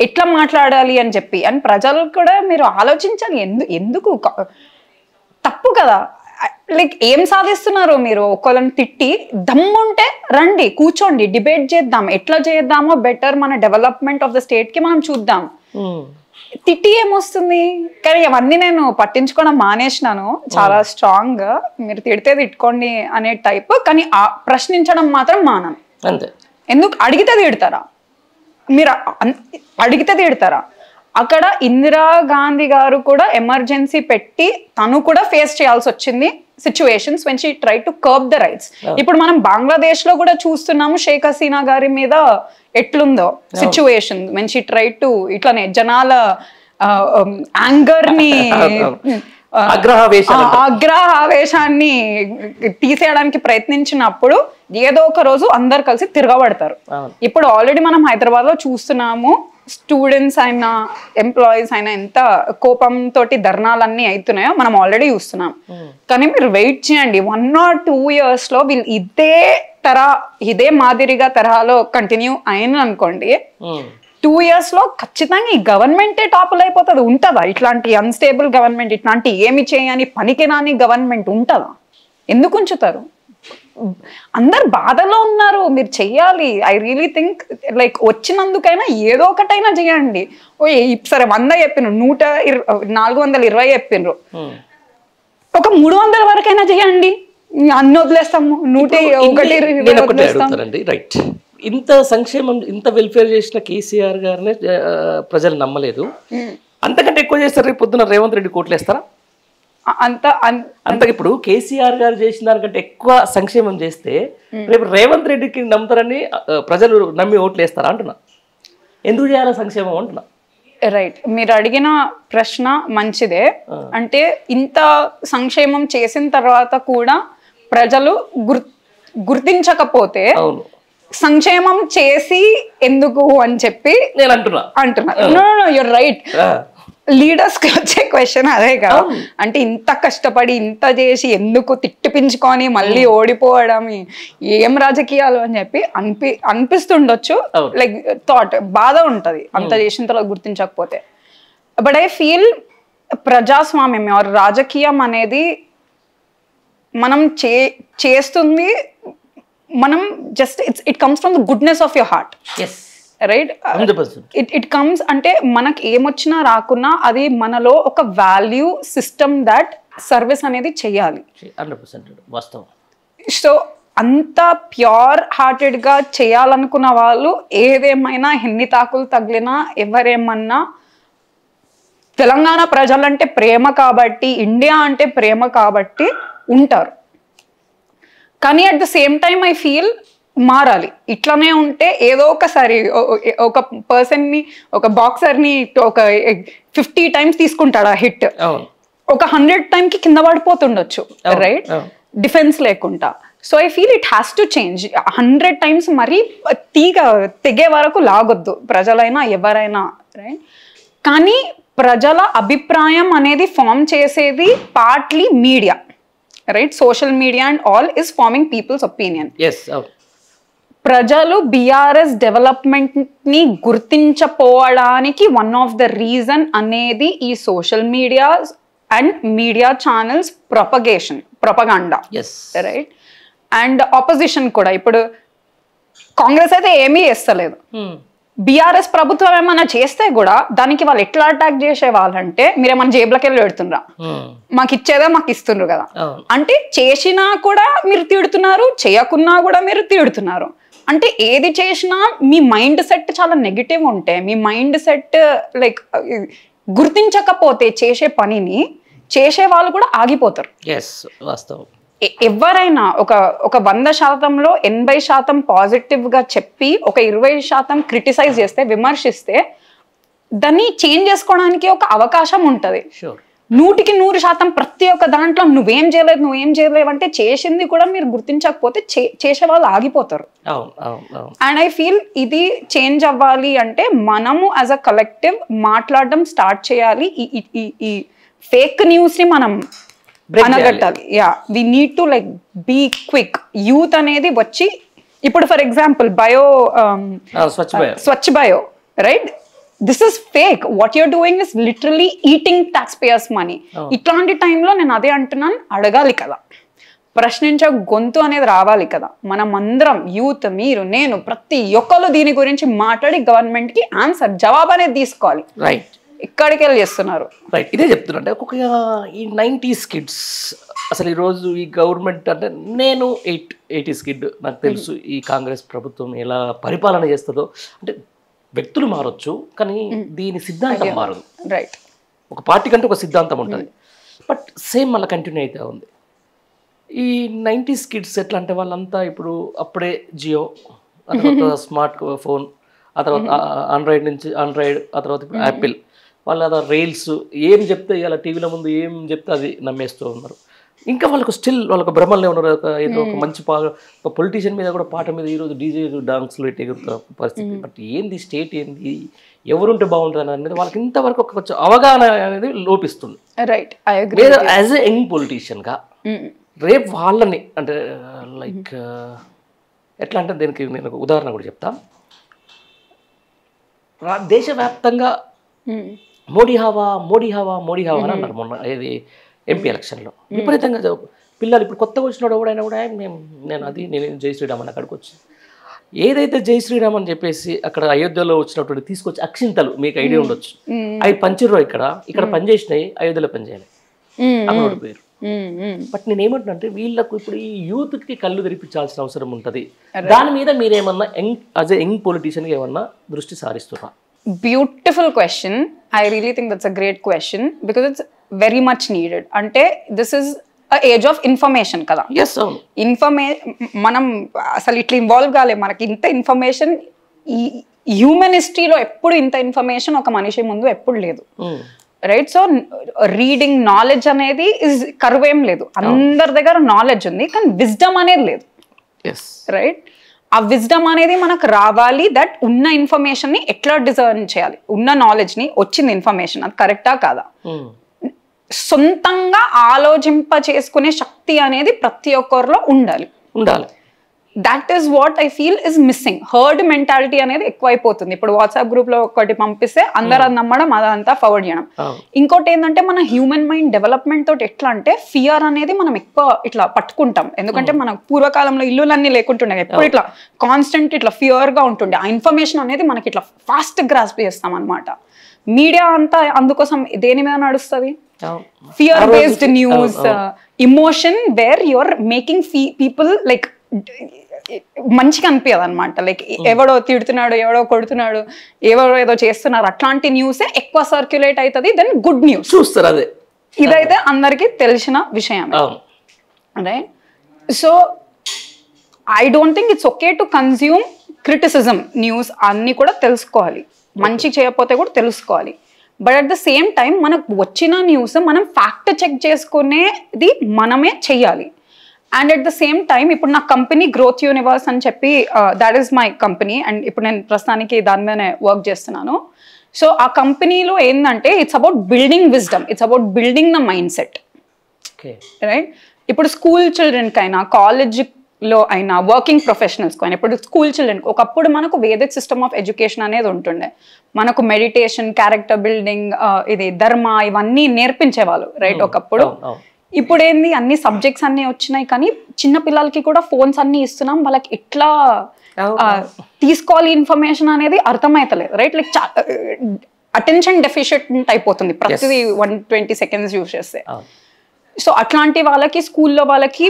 Speaker 2: ఎట్లా మాట్లాడాలి అని చెప్పి. అండ్ ప్రజలు కూడా మీరు ఆలోచించాలి, ఎందుకు తప్పు కదా. లైక్ ఏం సాధిస్తున్నారు మీరు? ఒకళ్ళని తిట్టి దమ్ముంటే రండి కూర్చోండి, డిబేట్ చేద్దాం, ఎట్లా చేద్దామో బెటర్, మన డెవలప్మెంట్ ఆఫ్ ద స్టేట్ కి మనం చూద్దాం. తిట్టి ఏమొస్తుంది? కానీ అవన్నీ నేను పట్టించుకోవడం మానేసినాను చాలా స్ట్రాంగ్ గా. మీరు తిడితే తిట్టుకోండి అనే టైప్, కానీ ప్రశ్నించడం మాత్రం మానం. ఎందుకు? అడిగితే తిడతారా మీరు? అడిగితే తిడతారా? అక్కడ ఇందిరా గాంధీ గారు కూడా ఎమర్జెన్సీ పెట్టి తను కూడా ఫేస్ చేయాల్సి వచ్చింది situations when she tried to curb the rights. ఇప్పుడు మనం బంగ్లాదేశ్ లో కూడా చూస్తున్నాము షేక్ హసీనా గారి మీద ఎట్లుందో situation when she tried to ఇట్లానే జనాల యాంగర్ ని ఆగ్రహావేశాన్ని తీసేయడానికి ప్రయత్నించినప్పుడు ఏదో ఒక రోజు అందరు కలిసి తిరగబడతారు. ఇప్పుడు ఆల్రెడీ మనం హైదరాబాద్ లో చూస్తున్నాము, స్టూడెంట్స్ అయినా ఎంప్లాయీస్ అయినా ఎంత కోపంతో ధర్నాలన్నీ అవుతున్నాయో మనం ఆల్రెడీ చూస్తున్నాం. కానీ మీరు వెయిట్ చేయండి, 1 or 2 years లో వీళ్ళు ఇదే మాదిరిగా తరహాలో కంటిన్యూ అయిన అనుకోండి, 2 years లో ఖచ్చితంగా ఈ గవర్నమెంటే టాపుల్ అయిపోతుంది. ఉంటుందా ఇట్లాంటి అన్స్టేబుల్ గవర్నమెంట్, ఇట్లాంటి ఏమి చేయని పనికిరాని గవర్నమెంట్ ఉంటుందా? ఎందుకు ఉంచుతారు? అందరు బాధలో ఉన్నారు, మీరు చెయ్యాలి. ఐ రియలీ థింక్ లైక్ వచ్చినందుకైనా ఏదో ఒకటైనా చేయండి. సరే 100 చెప్పిండ్రు, 420 చెప్పిండ్రు, ఒక 300 వరకైనా చేయండి. అన్ని వదిలేస్తాము, 101
Speaker 1: వదిలేస్తామండి. రైట్, ఇంత సంక్షేమం ఇంత వెల్ఫేర్ చేసిన కేసీఆర్ గారిని ప్రజలు నమ్మలేదు. అంతకంటే ఎక్కువ చేస్తారు రేపు పొద్దున రేవంత్ రెడ్డి కోట్లు వేస్తారా? అంత ఇప్పుడు కేసీఆర్ గారు చేసిన దానికంటే ఎక్కువ సంక్షేమం చేస్తే రేపు రేవంత్ రెడ్డికి నమ్ముతారని ప్రజలు నమ్మి ఓట్లు వేస్తారా అంటున్నా. ఎందుకు చేయాలి సంక్షేమం అంటున్నా.
Speaker 2: రైట్, మీరు అడిగిన ప్రశ్న మంచిదే. అంటే ఇంత సంక్షేమం చేసిన తర్వాత కూడా ప్రజలు గుర్తించకపోతే సంక్షేమం చేసి ఎందుకు అని చెప్పి నేను అంటున్నా. యూర్ రైట్, లీడర్స్ కి వచ్చే క్వశ్చన్ అదే కదా. అంటే ఇంత కష్టపడి ఇంత చేసి ఎందుకు తిట్టిపించుకొని మళ్ళీ ఓడిపోవడం, ఏం రాజకీయాలు అని చెప్పి అనిపిస్తుండొచ్చు. లైక్ థాట్ బాధ ఉంటది అంత చేసిన తర్వాత గుర్తించకపోతే. బట్ ఐ ఫీల్ ప్రజాస్వామ్యం ఆర్ రాజకీయం అనేది మనం చేస్తుంది, మనం just it comes from the goodness of your heart. Right, it comes అంటే మనకి ఏమొచ్చినా రాకున్నా అది మనలో ఒక వాల్యూ సిస్టమ్ దట్ సర్వీస్ అనేది చెయ్యాలి. సో అంత ప్యూర్ హార్టెడ్ గా చేయాలనుకున్న వాళ్ళు ఏదేమైనా ఎన్ని తాకులు తగిలినా ఎవరేమన్నా, తెలంగాణ ప్రజలంటే ప్రేమ కాబట్టి, ఇండియా అంటే ప్రేమ కాబట్టి ఉంటారు. కానీ at the same time I feel మారాలి. ఇట్లానే ఉంటే ఏదో ఒకసారి ఒక పర్సన్ని, ఒక బాక్సర్ని ఒక 50 times తీసుకుంటాడు ఆ హిట్, ఒక 100 times కింద పడిపోతుండొచ్చు. రైట్, డిఫెన్స్ లేకుండా. So I feel it has to change. 100 times మరీ తెగే వరకు లాగొద్దు ప్రజలైనా ఎవరైనా. రైట్, కానీ ప్రజల అభిప్రాయం అనేది ఫామ్ చేసేది partly media. Right, social media and all is forming people's opinion.
Speaker 1: Yes.
Speaker 2: ప్రజలు BRS డెవలప్మెంట్ ని గుర్తించపోవడానికి వన్ ఆఫ్ ద రీజన్ అనేది ఈ social media and media channels propaganda. Right, and opposition కూడా. ఇప్పుడు కాంగ్రెస్ అయితే ఏమీ చేస్తలేదు, బీఆర్ఎస్ ప్రభుత్వం ఏమన్నా చేస్తే కూడా దానికి వాళ్ళు ఎట్లా అటాక్ చేసే వాళ్ళంటే, మీరేమన్నా జేబులకి వెళ్ళి పెడుతుండ్రా, మాకు ఇచ్చేదా మాకు ఇస్తుండ్రు కదా. అంటే చేసినా కూడా మీరు తిడుతున్నారు, చేయకున్నా కూడా మీరు తిడుతున్నారు. అంటే ఏది చేసినా మీ మైండ్ సెట్ చాలా నెగిటివ్ ఉంటే, మీ మైండ్ సెట్ లైక్ గుర్తించకపోతే చేసే పనిని, చేసే వాళ్ళు కూడా ఆగిపోతారు. ఎవరైనా ఒక 100%లో 80% పాజిటివ్ గా చెప్పి ఒక 20% క్రిటిసైజ్ చేస్తే, విమర్శిస్తే దాన్ని చేంజ్ చేసుకోవడానికి ఒక అవకాశం ఉంటది. 100% ప్రతి ఒక్క దాంట్లో నువ్వేం చేయలేవు అంటే చేసింది కూడా మీరు గుర్తించకపోతే చేసే వాళ్ళు ఆగిపోతారు. అండ్ ఐ ఫీల్ ఇది చేంజ్ అవ్వాలి అంటే మనము యాజ్ అ కలెక్టివ్ మాట్లాడడం స్టార్ట్ చేయాలి. ఈ ఫేక్ న్యూస్ ని మనం అనగట్టాలి. We need to like be quick. Youth అనేది వచ్చి ఇప్పుడు ఫర్ ఎగ్జాంపుల్ స్వచ్ఛ బయో, right, this is fake. What you're doing is literally eating tax payers money. ఇట్లాంటి టైంలో నేను అదే అంటున్నాను, అడగాలి కదా, ప్రశ్నించే గొంతు అనేది రావాలి కదా. మనం అందరం యూత్, మీరు, నేను, ప్రతి ఒక్కరు దీని గురించి మాట్లాడి గవర్నమెంట్ కి ఆన్సర్ జవాబు అనేది తీసుకోవాలి.
Speaker 1: రైట్,
Speaker 2: ఇక్కడికి వెళ్ళి చేస్తున్నారు.
Speaker 1: రైట్, ఇదే చెప్తున్నా. అంటే ఒక్కొక్క ఈ 90s కిడ్స్ అసలు ఈరోజు ఈ గవర్నమెంట్ అంటే, నేను 80s కిడ్, నాకు తెలుసు ఈ కాంగ్రెస్ ప్రభుత్వం ఎలా పరిపాలన చేస్తుందో. అంటే వ్యక్తులు మారొచ్చు కానీ దీని సిద్ధాంతం మారదు.
Speaker 2: రైట్,
Speaker 1: ఒక పార్టీ కంటే ఒక సిద్ధాంతం ఉంటుంది, బట్ సేమ్ మళ్ళీ కంటిన్యూ అయితే ఉంది. ఈ 90s కిడ్స్ ఎట్లా అంటే వాళ్ళంతా ఇప్పుడు అప్పుడే జియో, ఆ తర్వాత స్మార్ట్ ఫోన్, ఆ తర్వాత ఆండ్రాయిడ్, ఆ తర్వాత ఇప్పుడు యాపిల్. వాళ్ళ రీల్స్ ఏం చెప్తే ఇలా టీవీల ముందు ఏం చెప్తే అది నమ్మేస్తూ ఉన్నారు. ఇంకా వాళ్ళకు స్టిల్ వాళ్ళకు భ్రమలే ఉన్నారు. ఏదో ఒక మంచి ఒక పొలిటీషియన్ మీద కూడా పాట మీద ఈరోజు డీజే డాన్స్లు పెట్టి ఎగురుతున్న పరిస్థితి. బట్ ఏంది స్టేట్ ఏంది, ఎవరుంటే బాగుంటుంది అనేది వాళ్ళకి ఇంతవరకు ఒక కొంచెం అవగాహన అనేది లోపిస్తుంది.
Speaker 2: Right, I agree.
Speaker 1: లేదా యాజ్ ఎ యంగ్ పొలిటీషియన్గా రేపు వాళ్ళని అంటే లైక్ ఎట్లా అంటే దీనికి నేను ఒక ఉదాహరణ కూడా చెప్తా. దేశవ్యాప్తంగా మోడీ హవా అని అన్నారు మొన్న ఏది ఎంపీ ఎలక్షన్లో. విపరీతంగా పిల్లలు ఇప్పుడు కొత్తగా వచ్చినాడు ఎవడైనా కూడా నేను జై శ్రీరామ్ అని అక్కడికి వచ్చి ఏదైతే జై శ్రీరామ్ అని చెప్పేసి అక్కడ అయోధ్యలో వచ్చినటువంటి తీసుకొచ్చి అక్షింతలు, మీకు ఐడియా ఉండొచ్చు, అవి పంచిర్రో ఇక్కడ పనిచేసినాయి, అయోధ్యలో పనిచేయాలి అక్కడ ఓడిపోయారు. బట్ నేను ఏమంటున్నా వీళ్ళకు ఇప్పుడు ఈ యూత్కి కళ్ళు తెరిపించాల్సిన అవసరం ఉంటుంది. దాని మీద మీరేమన్నా యాజ్ ఎ యంగ్ పొలిటీషియన్గా ఏమన్నా దృష్టి సారిస్తున్నా?
Speaker 2: Beautiful question. I really think that's a great question because it's very much needed. అంటే this is age of information కదా. మనం అసలు ఇట్లా ఇన్వాల్వ్ కాలే, మనకి ఇంత ఇన్ఫర్మేషన్ ఈ హ్యూమన్ హిస్టరీలో ఎప్పుడు ఇంత ఇన్ఫర్మేషన్ ఒక మనిషి ముందు ఎప్పుడు లేదు. రైట్, సో రీడింగ్ నాలెడ్జ్ అనేది కరువేం లేదు, అందరి దగ్గర నాలెడ్జ్ ఉంది, కానీ విజ్డమ్ అనేది లేదు. రైట్, ఆ విజ్డమ్ అనేది మనకు రావాలి. దట్ ఉన్న ఇన్ఫర్మేషన్ ని ఎట్లా డిజర్న్ చేయాలి, ఉన్న నాలెడ్జ్ ని, వచ్చింది ఇన్ఫర్మేషన్ అది కరెక్టా కాదా, సొంతంగా ఆలోచింప చేసుకునే శక్తి అనేది ప్రతి ఒక్కరిలో ఉండాలి. That is what I feel is missing. Herd mentality అనేది ఎక్కువైపోతుంది. ఇప్పుడు వాట్సాప్ గ్రూప్ లో ఒకటి పంపిస్తే అందరూ అది నమ్మడం, అదంతా ఫార్వర్డ్ చేయడం. ఇంకోటి ఏంటంటే మన హ్యూమన్ మైండ్ డెవలప్మెంట్ తోటి ఎట్లా అంటే ఫియర్ అనేది మనం ఎక్కువ ఇట్లా పట్టుకుంటాం. ఎందుకంటే మన పూర్వకాలంలో ఇల్లులన్నీ లేకుంటుండే, ఎప్పుడు ఇట్లా కాన్స్టెంట్ ఇట్లా ఫియర్ గా ఉంటుండే. ఆ ఇన్ఫర్మేషన్ అనేది మనకి ఇట్లా ఫాస్ట్ గ్రాస్ప్ చేస్తాం అనమాట. మీడియా అంతా అందుకోసం దేని మీద నడుస్తుంది? Fear based news, emotion where you're making people like మంచిగా అనిపించదు అనమాట. లైక్ ఎవడో తిడుతున్నాడు, ఎవడో కొడుతున్నాడు, ఎవరో ఏదో చేస్తున్నారు, అట్లాంటి న్యూసే ఎక్కువ సర్క్యులేట్ అవుతుంది దెన్ గుడ్ న్యూస్
Speaker 1: చూస్తారు. అదే
Speaker 2: ఇదైతే అందరికీ తెలిసిన విషయం. Right, so I don't think it's okay to consume criticism news. అన్ని కూడా తెలుసుకోవాలి, మంచి చేయకపోతే కూడా తెలుసుకోవాలి. But at the same time మనకు వచ్చిన న్యూస్ మనం ఫ్యాక్ట్ చెక్ చేసుకునేది మనమే చెయ్యాలి. And at the same time ఇప్పుడు నా కంపెనీ గ్రోత్ యూనివర్స్ అని చెప్పి that is my company, and ఇప్పుడు నేను ప్రస్తుతానికి దాని మీదనే వర్క్ చేస్తున్నాను. సో ఆ కంపెనీలో ఏంటంటే it's about building wisdom, it's about building the mind set. Right, ఇప్పుడు స్కూల్ చిల్డ్రన్కి అయినా, కాలేజ్లో అయినా, వర్కింగ్ ప్రొఫెషనల్స్కి అయినా, ఇప్పుడు స్కూల్ చిల్డ్రన్ ఒకప్పుడు మనకు వేదిక్ సిస్టమ్ ఆఫ్ ఎడ్యుకేషన్ అనేది ఉంటుండే. మనకు మెడిటేషన్, క్యారెక్టర్ బిల్డింగ్, ఇది ధర్మ, ఇవన్నీ నేర్పించేవాళ్ళు. రైట్, ఒకప్పుడు. ఇప్పుడు ఏంది అన్ని సబ్జెక్ట్స్ అన్ని వచ్చినాయి, కానీ చిన్న పిల్లలకి కూడా ఫోన్స్ అన్ని ఇస్తున్నాం. వాళ్ళకి ఎట్లా తీసుకోవాలి ఇన్ఫర్మేషన్ అనేది అర్థమైతలేదు. రైట్, లైక్ అటెన్షన్ డెఫిషియెంట్ అయిపోతుంది ప్రతిదీ 120 seconds యూజ్ చేస్తే. సో అట్లాంటి వాళ్ళకి స్కూల్లో వాళ్ళకి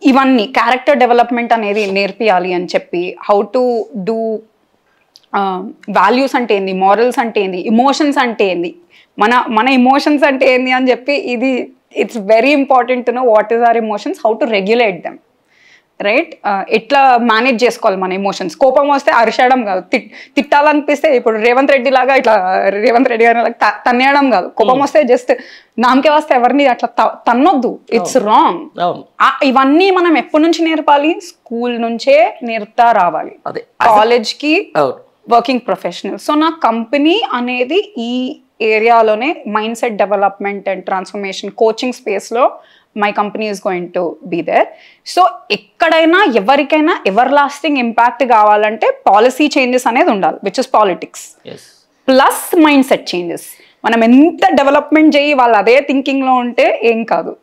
Speaker 2: ఇవన్నీ క్యారెక్టర్ డెవలప్మెంట్ అనేది నేర్పియాలి అని చెప్పి, హౌ టు డూ వాల్యూస్ అంటే ఏంది, మారల్స్ అంటే ఏంది, ఇమోషన్స్ అంటే ఏంది, మన ఇమోషన్స్ అంటే ఏంది అని చెప్పి, ఇది it's very important to know what is our emotions, how to regulate them. Right, ఎట్లా మేనేజ్ చేసుకోవాలి మన ఎమోషన్స్. కోపం వస్తే అరిచడం కాదు, తిట్టాలనిపిస్తే ఇప్పుడు రేవంత్ రెడ్డి లాగా ఇట్లా రేవంత్ రెడ్డి గారి తన్నేయడం కాదు. కోపం వస్తే జస్ట్ నామకే వస్తే ఎవరిని అట్లా తన్నొద్దు, ఇట్స్ రాంగ్. ఇవన్నీ మనం ఎప్పటి నుంచి నేర్పాలి? స్కూల్ నుంచే నేర్పుతా రావాలి, కాలేజ్కి, వర్కింగ్ ప్రొఫెషనల్. సో నా కంపెనీ అనేది ఈ ఏరియాలోనే mind set development and transformation coaching స్పేస్లో my company is going to be there. So ఎక్కడైనా ఎవరికైనా ఎవర్ లాస్టింగ్ ఇంపాక్ట్ కావాలంటే పాలసీ చేంజెస్ అనేది ఉండాలి, which is politics, plus mind set changes. మనం ఎంత డెవలప్మెంట్ చేయి వాళ్ళు అదే థింకింగ్లో ఉంటే ఏం కాదు.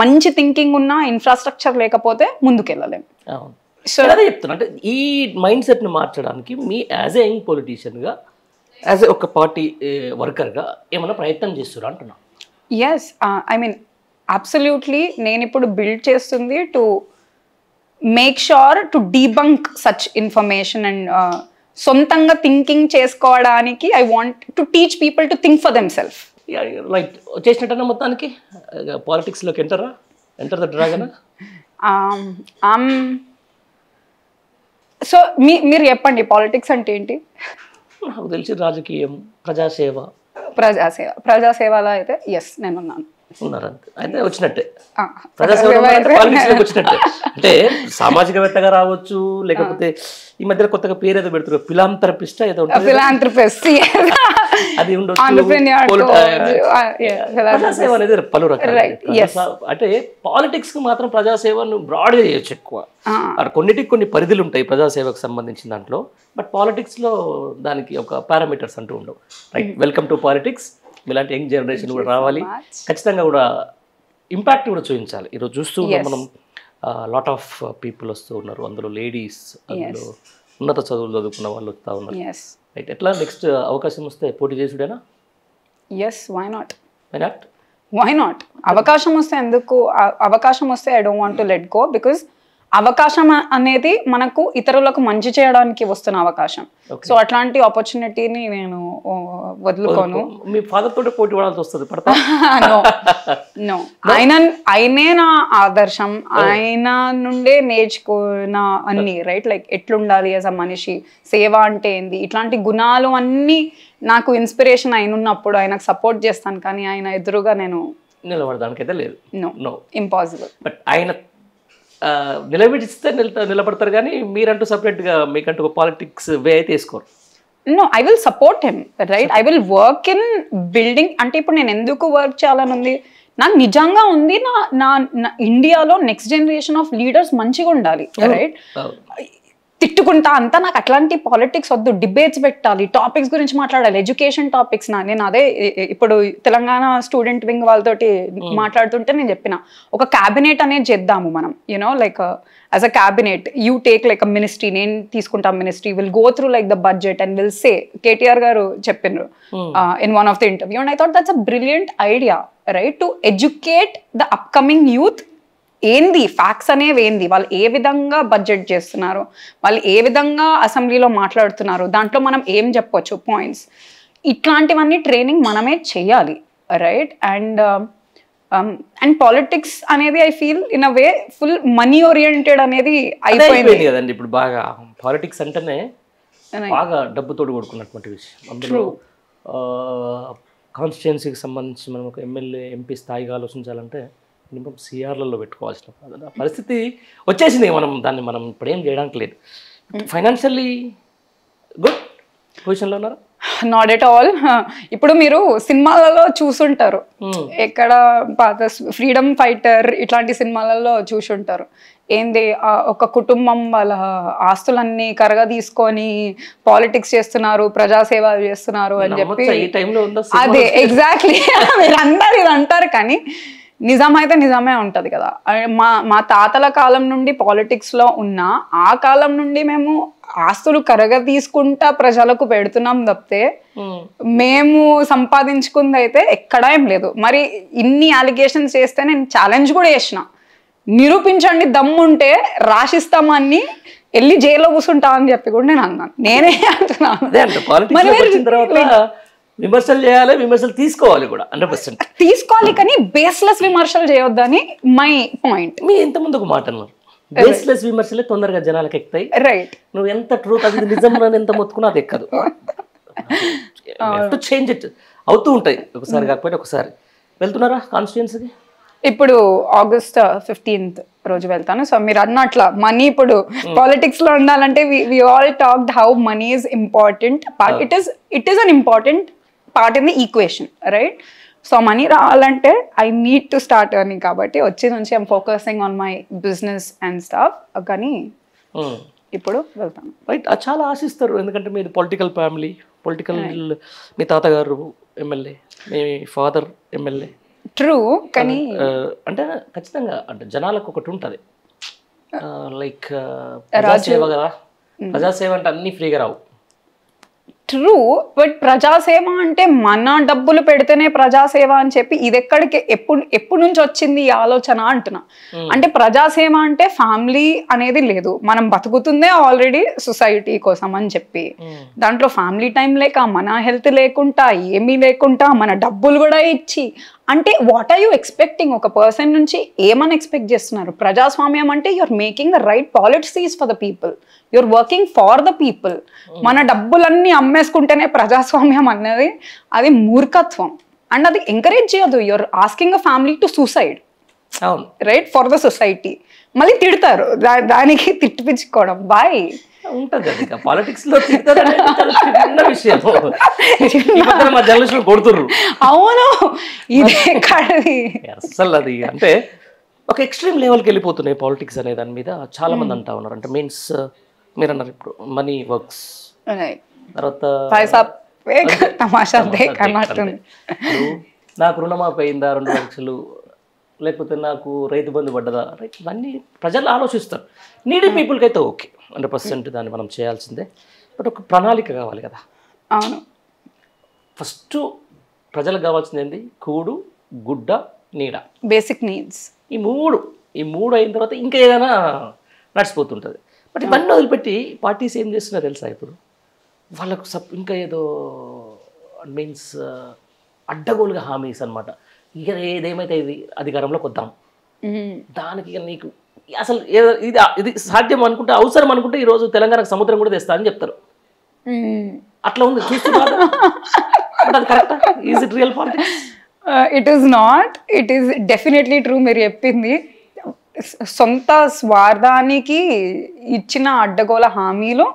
Speaker 2: మంచి థింకింగ్ ఉన్న ఇన్ఫ్రాస్ట్రక్చర్ లేకపోతే ముందుకెళ్ళలేము.
Speaker 1: సో అదే చెప్తున్నా, అంటే ఈ మైండ్ సెట్ని మార్చడానికి మీ యాజ్ ఏ యంగ్ పొలిటీషియన్గా, యాజ్ ఒక పార్టీ వర్కర్గా ఏమైనా ప్రయత్నం చేస్తున్నా అంటున్నా?
Speaker 2: Yes, I mean absolutely. నేను ఇప్పుడు బిల్డ్ చేస్తుంది to make sure to debunk such information and సొంతంగా థింకింగ్ చేసుకోవడానికి I want to teach people to think for them self.
Speaker 1: Like చేసినట్టన్నా మొత్తానికి పాలిటిక్స్లోకి ఎంటరా ఎంటర్ ద డ్రాగన్.
Speaker 2: సో మీరు చెప్పండి పాలిటిక్స్ అంటే ఏంటి?
Speaker 1: నాకు తెలిసి రాజకీయం, ప్రజాసేవ.
Speaker 2: ప్రజాసేవలో అయితే ఎస్ నేను ఉన్నాను.
Speaker 1: ఉన్నారు అంతే, అయితే వచ్చినట్టే. ప్రజాసేవ వచ్చినట్టే అంటే సామాజికవేత్తగా రావచ్చు, లేకపోతే ఈ మధ్యలో కొత్తగా పేరు ఏదో పెడుతున్నారు ఫిలాంథ్రపిస్ట్ ఏదో అది ఉండొచ్చు. ప్రజాసేవ అనేది పలు రకాలు. అంటే పాలిటిక్స్ కి మాత్రం ప్రజాసేవను బ్రాడ్గా చేయొచ్చు ఎక్కువ. కొన్నిటికి కొన్ని పరిధులు ఉంటాయి ప్రజాసేవకు సంబంధించిన దాంట్లో. బట్ పాలిటిక్స్ లో దానికి ఒక పారామీటర్స్ అంటూ ఉండవు. Right, welcome to politics. ఇలాంటి యంగ్ జనరేషన్ కూడా రావాలి, ఖచ్చితంగా కూడా ఇంపాక్ట్ కూడా చూపించాలి. ఈరోజు చూస్తూ ఉన్నాం మనం, లాట్ ఆఫ్ పీపుల్ వస్తూ ఉన్నారు, అందులో లేడీస్, అందులో ఉన్నత చదువులు చదువుకున్న వాళ్ళు వస్తూ ఉన్నారు. రైట్, ఎట్లా నెక్స్ట్ అవకాశం వస్తే పోటీ చేసుడేనా?
Speaker 2: వై నాట్ అవకాశం వస్తే ఎందుకు, అవకాశం వస్తే I don't want to let go. Because అవకాశం అనేది మనకు ఇతరులకు మంచి చేయడానికి వస్తున్న అవకాశం. సో అట్లాంటి ఆపర్చునిటీని నేను వదులుకోను.
Speaker 1: మీ ఫాదర్ తోటి పోటీ పడాల్సి వస్తుంది?
Speaker 2: నో, ఆయనే నా ఆదర్శం, ఆయన నుండే నేర్చుకున్న అన్ని. రైట్, లైక్ ఎట్లుండాలి యాజ్ అ మనిషి, సేవ అంటే ఏంది, ఇట్లాంటి గుణాలు అన్నీ నాకు ఇన్స్పిరేషన్ అయిన ఉన్నప్పుడు ఆయనకు సపోర్ట్ చేస్తాను. కానీ ఆయన ఎదురుగా నేను
Speaker 1: నిలబడడానికైతే లేదు.
Speaker 2: No, impossible.
Speaker 1: బట్ ఆయన నిలబెడిస్తే నిలబడతారు, కానీ మీరంటూ సపరేట్గా మీకంటూ ఒక పాలిటిక్స్ వే అయితే వేసుకోరు.
Speaker 2: No, I will support him. Right, I will work in building. అంటే ఇప్పుడు నేను ఎందుకు వర్క్ చేయాలని ఉంది, నాకు నిజంగా ఉంది నా ఇండియాలో నెక్స్ట్ జనరేషన్ ఆఫ్ లీడర్స్ మంచిగా ఉండాలి. రైట్, తిట్టుకుంటా అంతా నాకు అట్లాంటి పాలిటిక్స్ వద్దు. డిబేట్స్ పెట్టాలి, టాపిక్స్ గురించి మాట్లాడాలి, ఎడ్యుకేషన్ టాపిక్స్. నేను అదే ఇప్పుడు తెలంగాణ స్టూడెంట్ వింగ్ వాళ్ళతోటి మాట్లాడుతుంటే నేను చెప్పిన, ఒక క్యాబినెట్ అనేది చేద్దాము మనం. You know like as a cabinet you take like a ministry, నేను తీసుకుంటాం ministry, will go through like the budget and will say. KTR గారు చెప్పినారు in one of the interview, and I thought that's a brilliant idea. Right, to educate the upcoming youth. ఏంది facts అనేవి ఏంది, వాళ్ళు ఏ విధంగా budget చేస్తున్నారు, వాళ్ళు ఏ విధంగా అసెంబ్లీలో మాట్లాడుతున్నారు, దాంట్లో మనం ఏం చెప్పొచ్చు పాయింట్స్, ఇట్లాంటివన్నీ ట్రైనింగ్ మనమే చెయ్యాలి. రైట్, అండ్ పాలిటిక్స్ అనేది I feel in a way full money oriented అనేది అయిపోయింది
Speaker 1: కదండి ఇప్పుడు. బాగా పాలిటిక్స్ అంటేనే బాగా డబ్బుతోడు కొడుకున్నటువంటి విషయం. అందులో కాన్స్టిట్యుయెన్సీకి సంబంధించి మనం ఒక ఎమ్మెల్యే ఎంపీ స్థాయిగా ఆలోచించాలంటే మినిమం సిఆర్లలో పెట్టుకోవాల్సిన పరిస్థితి వచ్చేసింది. మనం ఇప్పుడు ఏం చేయడానికి లేదు. ఫైనాన్షియల్లీ గుడ్ పొజిషన్లో ఉన్నారు?
Speaker 2: Not at all. ఇప్పుడు మీరు సినిమాలలో చూసుంటారు, ఎక్కడ పాత ఫ్రీడమ్ ఫైటర్ ఇట్లాంటి సినిమాలలో చూసుంటారు. ఏంది, ఒక కుటుంబం వాళ్ళ ఆస్తులన్నీ కరగా తీసుకొని పాలిటిక్స్ చేస్తున్నారు, ప్రజాసేవ చేస్తున్నారు అని చెప్పి. అదే ఎగ్జాక్ట్లీ, మీరు అందరు ఇది అంటారు, కానీ నిజం అయితే నిజమే ఉంటుంది కదా. మా తాతల కాలం నుండి పాలిటిక్స్లో ఉన్న, ఆ కాలం నుండి మేము ఆస్తులు కరగ తీసుకుంటా ప్రజలకు పెడుతున్నాం తప్పితే మేము సంపాదించుకుంది అయితే ఎక్కడా ఏం లేదు. మరి ఇన్ని అలిగేషన్స్ చేస్తే నేను ఛాలెంజ్ కూడా చేసిన, నిరూపించండి దమ్ముంటే రాసిస్తామని, వెళ్ళి జైల్లో కూర్చుంటా అని చెప్పి కూడా నేను అన్నాను. నేనే అంటున్నాను.
Speaker 1: విమర్శలు చేయాలి, విమర్శలు తీసుకోవాలి కూడా 100%
Speaker 2: తీసుకోవాలి, కానీ బేస్లెస్ విమర్శలు చేయొద్దని మై పాయింట్.
Speaker 1: మీ ఇంత ముందు ఒక మాట అన్నారు, బేస్లెస్ విమర్శలే తొందరగా జనాలకు ఎక్కుతాయి.
Speaker 2: రైట్,
Speaker 1: నువ్వు ఎంత ట్రూత్, అది నిజం ఎంత మొత్తుకున్నా అది ఎక్కదు. చేంజ్ ఇట్ అవుతూ ఉంటాయి, ఒకసారి కాకపోతే ఒకసారి. వెళ్తున్నారా కాన్స్టిట్యుయెన్సీకి?
Speaker 2: ఇప్పుడు August 15th రోజు వెళ్తాను. సో మీరు అన్నట్ల మనీ ఇప్పుడు పాలిటిక్స్ లో ఉండాలంటే we all talked how money is important part. It is an important part in the equation. Right, so money రావాలంటే I need to start earning. కాబట్టి వచ్చే నుంచి I'm focusing on my business and stuff. కానీ ఇప్పుడు వెళ్తాను.
Speaker 1: Right, చాలా ఆశిస్తారు, ఎందుకంటే మీది పొలిటికల్ ఫ్యామిలీ. మీ తాతగారు ఎమ్మెల్యే, మీ ఫాదర్ ఎమ్మెల్యే.
Speaker 2: ట్రూ, కానీ
Speaker 1: అంటే ఖచ్చితంగా అంటే జనాలకు ఒకటి ఉంటుంది, లైక్ ప్రజాసేవ కదా. ప్రజాసేవ అంటే అన్నీ ఫ్రీగా రావు.
Speaker 2: ట్రూ, బట్ ప్రజాసేవ అంటే మన డబ్బులు పెడితేనే ప్రజాసేవ అని చెప్పి ఇది ఎక్కడికి ఎప్పుడు నుంచి వచ్చింది ఈ ఆలోచన అంటున్నా. అంటే ప్రజాసేవ అంటే ఫ్యామిలీ అనేది లేదు, మనం బతుకుతుందే ఆల్రెడీ సొసైటీ కోసం అని చెప్పి, దాంట్లో ఫ్యామిలీ టైం లేక మన హెల్త్ లేకుండా ఏమీ లేకుండా మన డబ్బులు కూడా ఇచ్చి, అంటే వాట్ ఆర్ యూ ఎక్స్పెక్టింగ్? ఒక పర్సన్ నుంచి ఏమని ఎక్స్పెక్ట్ చేస్తున్నారు? ప్రజాస్వామ్యం అంటే you're making the right policies for the people, you're working for the people. మన డబ్బులన్నీ అమ్మేసుకుంటేనే ప్రజాస్వామ్యం అన్నది అది మూర్ఖత్వం, అండ్ అది ఎంకరేజ్ చేయదు. You're asking a family to suicide, right, for the society. మళ్ళీ తిడతారు, దానికి తిట్టిపించుకోవడం బాయ్
Speaker 1: ఉంటది. అది పాలిటిక్స్ లో చిన్న విషయం మా జర్నలిస్టులు కొడుతుర్రు.
Speaker 2: అవును, ఇదే కాదు
Speaker 1: అసలు అది అంటే ఒక ఎక్స్ట్రీమ్ లెవెల్కి వెళ్ళిపోతున్నాయి పాలిటిక్స్ అనే దాని మీద చాలా మంది అంటా ఉన్నారు. అంటే మీన్స్ మీరు అన్నారు ఇప్పుడు మనీ వర్క్స్, తర్వాత నాకు రుణమాఫీ అయిందా 2 లక్షలు, లేకపోతే నాకు రైతు బంధు పడ్డదా, రైట్, ఇవన్నీ ప్రజలు ఆలోచిస్తారు. నీడీ పీపుల్కి అయితే ఓకే 100% దాన్ని మనం చేయాల్సిందే, బట్ ఒక ప్రణాళిక కావాలి కదా.
Speaker 2: అవును,
Speaker 1: ఫస్ట్ ప్రజలకు కావాల్సింది ఏంది? కూడు, గుడ్డ, నీడ,
Speaker 2: బేసిక్ నీడ్స్. ఈ
Speaker 1: మూడు అయిన తర్వాత ఇంకా ఏదైనా నడిచిపోతుంటుంది. బట్ ఇవన్నీ వదిలిపెట్టి పార్టీస్ ఏం చేస్తున్నారో తెలుసా? ఇప్పుడు వాళ్ళకు ఇంకా ఏదో మీన్స్ అడ్డగోలుగా హామీస్ అనమాట. ఇక ఏదేమైతే ఇది అధికారంలోకి వద్దాం, దానికి ఇక నీకు అసలు ఇది సాధ్యం అనుకుంటే, అవసరం అనుకుంటే ఈరోజు తెలంగాణకు సముద్రం కూడా తెస్తా అని చెప్తారు. అట్లా ఉంది చూస్తున్నారు. బట్ అది కరెక్టా? Is it real politics?
Speaker 2: It is not, it is definitely true. మీరు చెప్పింది సొంత స్వార్థానికి ఇచ్చిన అడ్డగోల హామీలు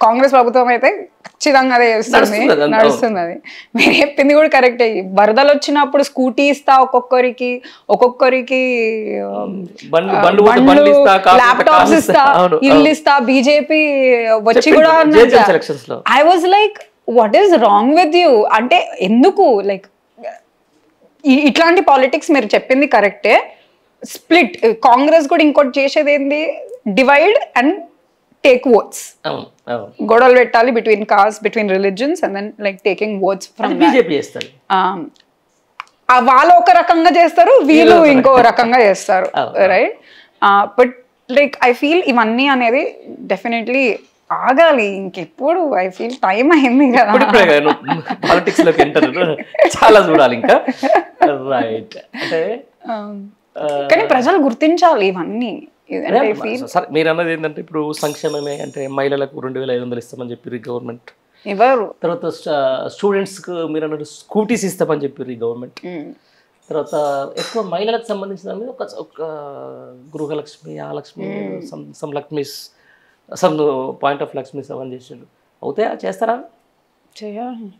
Speaker 2: కాంగ్రెస్ ప్రభుత్వం అయితే ఖచ్చితంగా అదే చేస్తుంది, నడుస్తుంది. అది మీరు చెప్పింది కూడా కరెక్ట్. వరదలు వచ్చినప్పుడు స్కూటీ ఇస్తా, ఒక్కొక్కరికి ల్యాప్టాప్స్ ఇస్తా, ఇల్లు ఇస్తా, బీజేపీ వచ్చి కూడా I was like what is wrong with you? అంటే ఎందుకు లైక్ ఇట్లాంటి పాలిటిక్స్? మీరు చెప్పింది కరెక్టే. స్ప్లిట్ కాంగ్రెస్ కూడా ఇంకోటి చేసేది ఏంది? Divide and take votes. గొడవలు పెట్టాలి between caste, between religions, and then like taking votes from
Speaker 1: BJP చేస్తారు.
Speaker 2: వాళ్ళు ఒక రకంగా చేస్తారు, వీళ్ళు ఇంకో రకంగా చేస్తారు, right? But like I feel ఇవన్నీ అనేది డెఫినెట్లీ ఆగాలి. ఇంకెప్పుడు ఐ ఫీల్ టైం అయింది కదా
Speaker 1: పాలిటిక్స్ లోకి ఎంటర్ చాలా చూడాలి ఇంకా, రైట్? అంటే
Speaker 2: కానీ ప్రజలు గుర్తించాలి ఇవన్నీ.
Speaker 1: సార్ మీరు అన్నది ఏంటంటే ఇప్పుడు సంక్షేమమే అంటే మహిళలకు 2500 ఇస్తామని చెప్పి గవర్నమెంట్,
Speaker 2: ఎవరు
Speaker 1: తర్వాత స్టూడెంట్స్కి మీరు అన్నట్టు స్కూటీస్ ఇస్తామని చెప్పి గవర్నమెంట్, తర్వాత ఎక్కువ మహిళలకు సంబంధించిన ఒక గృహలక్ష్మి, ఆ Lakshmi, some Lakshmi's, some point of Lakshmi's అవన్నీ చేసారు. అవుతాయా? చేస్తారా?
Speaker 2: చేయాలి.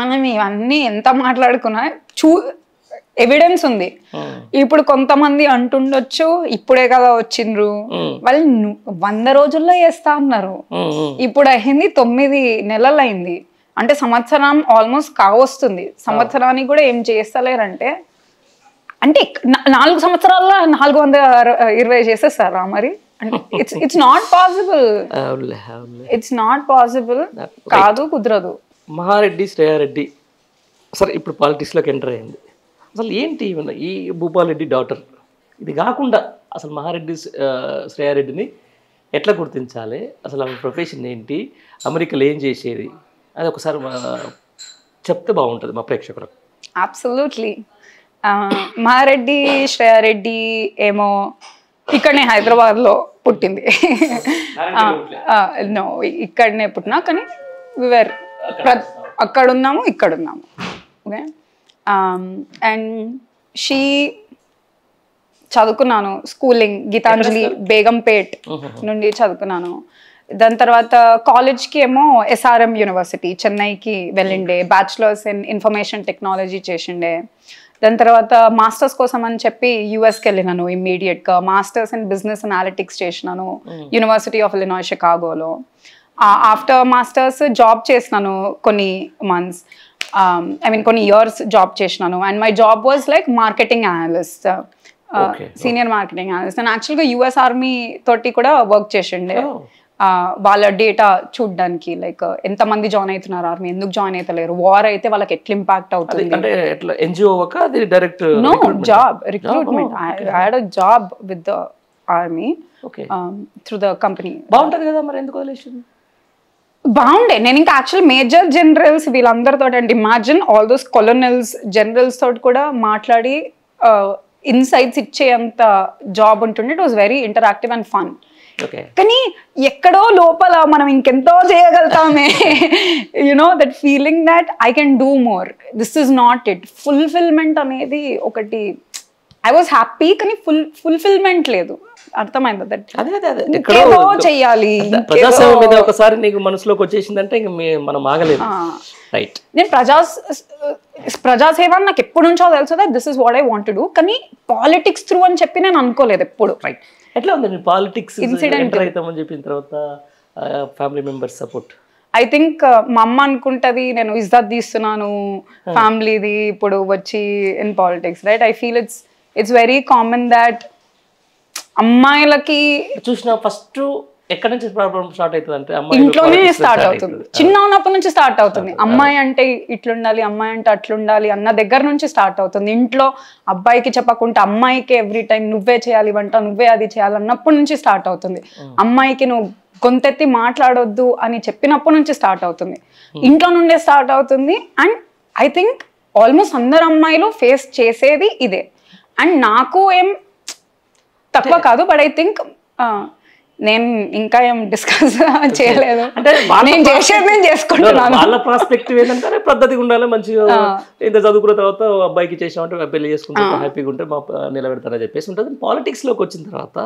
Speaker 2: మనం ఇవన్నీ ఎంత మాట్లాడుకున్నా ఎవిడెన్స్ ఉంది. ఇప్పుడు కొంతమంది అంటుండొచ్చు ఇప్పుడే కదా వచ్చిండ్రు, వాళ్ళు 100 రోజుల్లో వేస్తా అన్నారు. ఇప్పుడు అయింది 9 నెలలు అయింది, అంటే సంవత్సరం ఆల్మోస్ట్ కావస్తుంది. సంవత్సరానికి కూడా ఏం చేస్తలేరంటే, అంటే 4 సంవత్సరాల్లో 420 చేసేస్తారా మరి? అంటే it's not possible, it's not possible. కాదు, కుదరదు.
Speaker 1: మహారెడ్డి, శ్రేయారెడ్డి సరే ఇప్పుడు పాలిటిక్స్లోకి ఎంటర్ అయింది. అసలు ఏంటి ఈ భూపాలరెడ్డి డాటర్, ఇది కాకుండా అసలు మహారెడ్డి, శ్రేయారెడ్డిని ఎట్లా గుర్తించాలి? అసలు ఆమె ప్రొఫెషన్ ఏంటి? అమెరికాలో ఏం చేసేది? అది ఒకసారి చెప్తే బాగుంటుంది మా ప్రేక్షకులకు.
Speaker 2: అబ్సల్యూట్లీ. మహారెడ్డి, శ్రేయారెడ్డి ఏమో ఇక్కడనే హైదరాబాద్లో పుట్టింది. నో, ఇక్కడనే పుట్టినా, కానీ అక్కడున్నాము, ఇక్కడున్నాము. ఓకే. అండ్ షీ చదువుకున్నాను, స్కూలింగ్ గీతాంజలి బేగంపేట్ నుండి చదువుకున్నాను. దాని తర్వాత కాలేజ్కి ఏమో ఎస్ఆర్ఎం యూనివర్సిటీ చెన్నైకి వెళ్ళిండే, బ్యాచులర్స్ ఇన్ ఇన్ఫర్మేషన్ టెక్నాలజీ చేసిండే. దాని తర్వాత మాస్టర్స్ కోసం అని చెప్పి యూఎస్కి వెళ్ళినాను ఇమ్మీడియట్గా. మాస్టర్స్ ఇన్ బిజినెస్ అనాలిటిక్స్ చేసినాను యూనివర్సిటీ ఆఫ్ ఇలినాయ్ షికాగోలో. ఆఫ్టర్ మాస్టర్స్ జాబ్ చేసినాను కొన్ని మంత్స్, కొన్ని ఇయర్స్ జాబ్ చేసినాను. And my job was like marketing analyst, senior marketing analyst. And యాక్చువల్గా యుఎస్ ఆర్మీ తోటి కూడా వర్క్ చేసిండే. వాళ్ళ డేటా చూడడానికి లైక్ ఎంతమంది జాయిన్ అవుతున్నారు ఆర్మీ, ఎందుకు జాయిన్ అవుతలేరు, వార్ అయితే వాళ్ళకి ఎట్లా ఇంపాక్ట్ అవుతుంది.
Speaker 1: అంటే ఎట్లా ఎన్జిఓ అది direct
Speaker 2: no job recruitment. I had a job with the army through the company.
Speaker 1: బాగుంటది కదా, మరి ఎందుకు వదిలేసింది?
Speaker 2: బాగుండే. నేను ఇంకా యాక్చువల్ మేజర్ జనరల్స్ వీళ్ళందరితో and imagine all those colonels generals తోటి కూడా మాట్లాడి ఇన్సైట్స్ ఇచ్చేంత జాబ్ ఉంటుండే. It was very interactive and fun. కానీ ఎక్కడో లోపల మనం ఇంకెంతో చేయగలుగుతామే, you know that feeling that I can do more, this is not it. Fulfilment అనేది ఒకటి. ఐ వాజ్ హ్యాపీ కానీ ఫుల్ఫిల్మెంట్ లేదు. అర్థమైందా? దట్ ఇంకేదో చెయ్యాలి.
Speaker 1: ప్రజాసేవ మీద ఒకసారి నీకు మనసులోకి వచ్చేసిందంటే ఇంక మనం ఆగలేదు. రైట్.
Speaker 2: నేను ప్రజాసేవ నాకు ఎప్పటి నుంచో తెలుసు that this is what I want to do. కానీ పాలిటిక్స్ త్రూ అని చెప్పి నేను అనుకోలేదు ఎప్పుడు.
Speaker 1: రైట్. ఎట్లా ఉంది మీ పాలిటిక్స్ ఎంటర్ అవుతామని చెప్పిన తర్వాత family members support?
Speaker 2: I think మా అమ్మ అనుకుంటది నేను ఇజ్జత్ తీస్తున్నాను ఫ్యామిలీది ఇప్పుడు వచ్చి in politics. Right. I feel it's very common that అమ్మాయిలకి
Speaker 1: చూసిన ఫస్ట్ ఎక్కడి నుంచి ప్రాబ్లం స్టార్ట్ అవుతుంది అంటే
Speaker 2: ఇంట్లోనే స్టార్ట్ అవుతుంది. చిన్న ఉన్నప్పటి నుంచి స్టార్ట్ అవుతుంది. అమ్మాయి అంటే ఇట్లుండాలి, అమ్మాయి అంటే అట్లుండాలి అన్న దగ్గర నుంచి స్టార్ట్ అవుతుంది. ఇంట్లో అబ్బాయికి చెప్పకుండా అమ్మాయికి ఎవ్రీ టైం నువ్వే చేయాలి వంట, నువ్వే అది చేయాలి అన్నప్పటి నుంచి స్టార్ట్ అవుతుంది. అమ్మాయికి నువ్వు గొంతెత్తి మాట్లాడొద్దు అని చెప్పినప్పటి నుంచి స్టార్ట్ అవుతుంది. ఇంట్లో నుండే స్టార్ట్ అవుతుంది. అండ్ ఐ థింక్ ఆల్మోస్ట్ అందరు అమ్మాయిలు ఫేస్ చేసేది ఇదే. అండ్ నాకు ఏం తక్కువ కాదు, బట్ ఐ థింక్ నేను ఇంకా ఏం డిస్కస్ చేయలేదు. అంటే నేను చేసేది నేను చేసుకుంటున్నాను.
Speaker 1: వాళ్ళ ప్రాస్పెక్టివ్ ఏంటంటే పద్ధతిగా ఉండాలి, మంచిగా ఇంత చదువుకున్న తర్వాత అబ్బాయికి చేసామంటే పెళ్లి చేసుకుంటే హ్యాపీగా ఉంటే మా నిలబెడతారని చెప్పేసి ఉంటుంది. పాలిటిక్స్లోకి వచ్చిన తర్వాత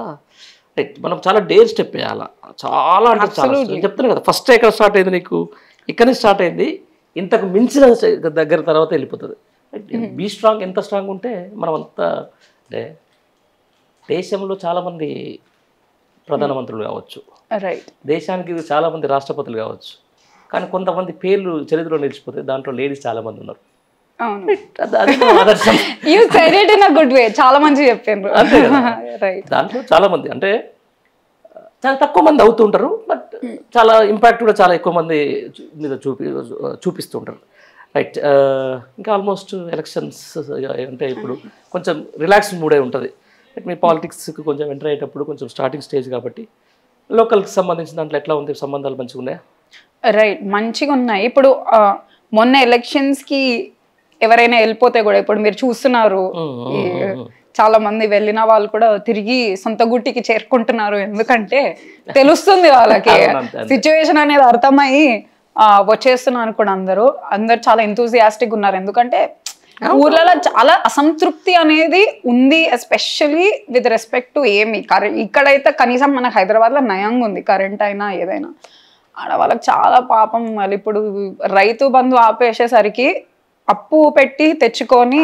Speaker 1: మనం చాలా డేర్ స్టెప్ వేయాలి. చాలా అంటే చాలా చెప్తాను కదా, ఫస్ట్ ఎక్కడ స్టార్ట్ అయింది నీకు, ఇక్కడనే స్టార్ట్ అయింది. ఇంతకు మించిన దగ్గర తర్వాత వెళ్ళిపోతుంది. Be strong. ఎంత స్ట్రాంగ్ ఉంటే మనం అంతా. అంటే దేశంలో చాలామంది ప్రధానమంత్రులు కావచ్చు, దేశానికి చాలామంది రాష్ట్రపతులు కావచ్చు, కానీ కొంతమంది పేర్లు చరిత్రలో నిలిచిపోతాయి. దాంట్లో లేడీస్ చాలామంది ఉన్నారు.
Speaker 2: చాలా మంది చెప్పారు.
Speaker 1: దాంట్లో చాలా మంది అంటే చాలా తక్కువ మంది అవుతుంటారు, బట్ చాలా ఇంపాక్ట్ కూడా చాలా ఎక్కువ మంది మీద చూపిస్తుంటారు. రైట్. ఇంకా ఆల్మోస్ట్ ఎలక్షన్స్ అంటే ఇప్పుడు కొంచెం రిలాక్స్డ్ మూడే ఉంటుంది. మీ పాలిటిక్స్కి కొంచెం ఎంటర్ అయ్యేటప్పుడు కొంచెం స్టార్టింగ్ స్టేజ్ కాబట్టి లోకల్కి సంబంధించిన దాంట్లో ఎట్లా ఉంది, సంబంధాలు మంచిగా ఉన్నాయా?
Speaker 2: రైట్, మంచిగా ఉన్నాయి. ఇప్పుడు మొన్న ఎలక్షన్స్కి ఎవరైనా వెళ్ళిపోతే కూడా ఇప్పుడు మీరు చూస్తున్నారు, చాలా మంది వెళ్ళిన వాళ్ళు కూడా తిరిగి సొంత గుట్టికి చేరుకుంటున్నారు. ఎందుకంటే తెలుస్తుంది వాళ్ళకి సిచ్యువేషన్ అనేది అర్థమయ్యి వచ్చేస్తున్నారు కూడా. అందరూ చాలా ఎంతూజియాస్టిక్ ఉన్నారు. ఎందుకంటే ఊర్లలో చాలా అసంతృప్తి అనేది ఉంది, ఎస్పెషల్లీ విత్ రెస్పెక్ట్ టు ఏమి ఇక్కడైతే కనీసం మన హైదరాబాద్లో నయంగా ఉంది, కరెంట్ అయినా ఏదైనా. ఆడ వాళ్ళకి చాలా పాపం. మళ్ళీ ఇప్పుడు రైతు బంధు ఆపేసేసరికి అప్పు పెట్టి తెచ్చుకొని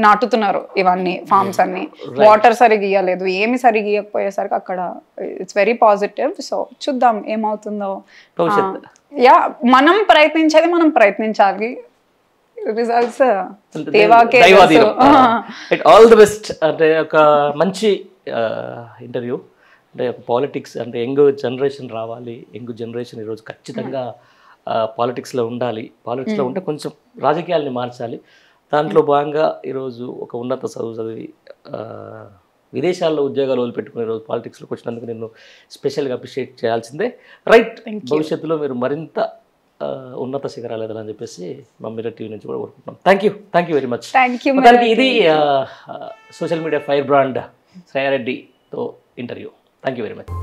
Speaker 2: నాటుతున్నారు ఇవన్నీ ఫార్మ్స్ అన్ని. వాటర్ సరిగ్గా ఇవ్వలేదు, ఏమి సరిగ్గా ఇవ్వకపోయేసరికి అక్కడ ఇట్స్ వెరీ పాజిటివ్. సో చూద్దాం ఏమవుతుందో. యా, మనం ప్రయత్నించేది మనం ప్రయత్నించాలి. Results
Speaker 1: all the best. అంటే ఒక మంచి ఇంటర్వ్యూ. అంటే పాలిటిక్స్ అంటే యంగ్ జనరేషన్ రావాలి. యంగ్ జనరేషన్ ఈరోజు ఖచ్చితంగా పాలిటిక్స్లో ఉండాలి. పాలిటిక్స్లో ఉంటే కొంచెం రాజకీయాలని మార్చాలి. దాంట్లో భాగంగా ఈరోజు ఒక ఉన్నత చదువు చదివి విదేశాల్లో ఉద్యోగాలు వదిలిపెట్టుకునే రోజు పాలిటిక్స్లోకి వచ్చినందుకు నేను స్పెషల్గా అప్రిషియేట్ చేయాల్సిందే. రైట్. భవిష్యత్తులో మీరు మరింత ఉన్నత శిఖరాలు ఎదలని చెప్పేసి మా మిర్రర్ టీవీ నుంచి కూడా కోరుకుంటున్నాం. Thank you very much. ఇది సోషల్ మీడియా ఫైర్ బ్రాండ్ శ్రేయారెడ్డితో interview. Thank you very much.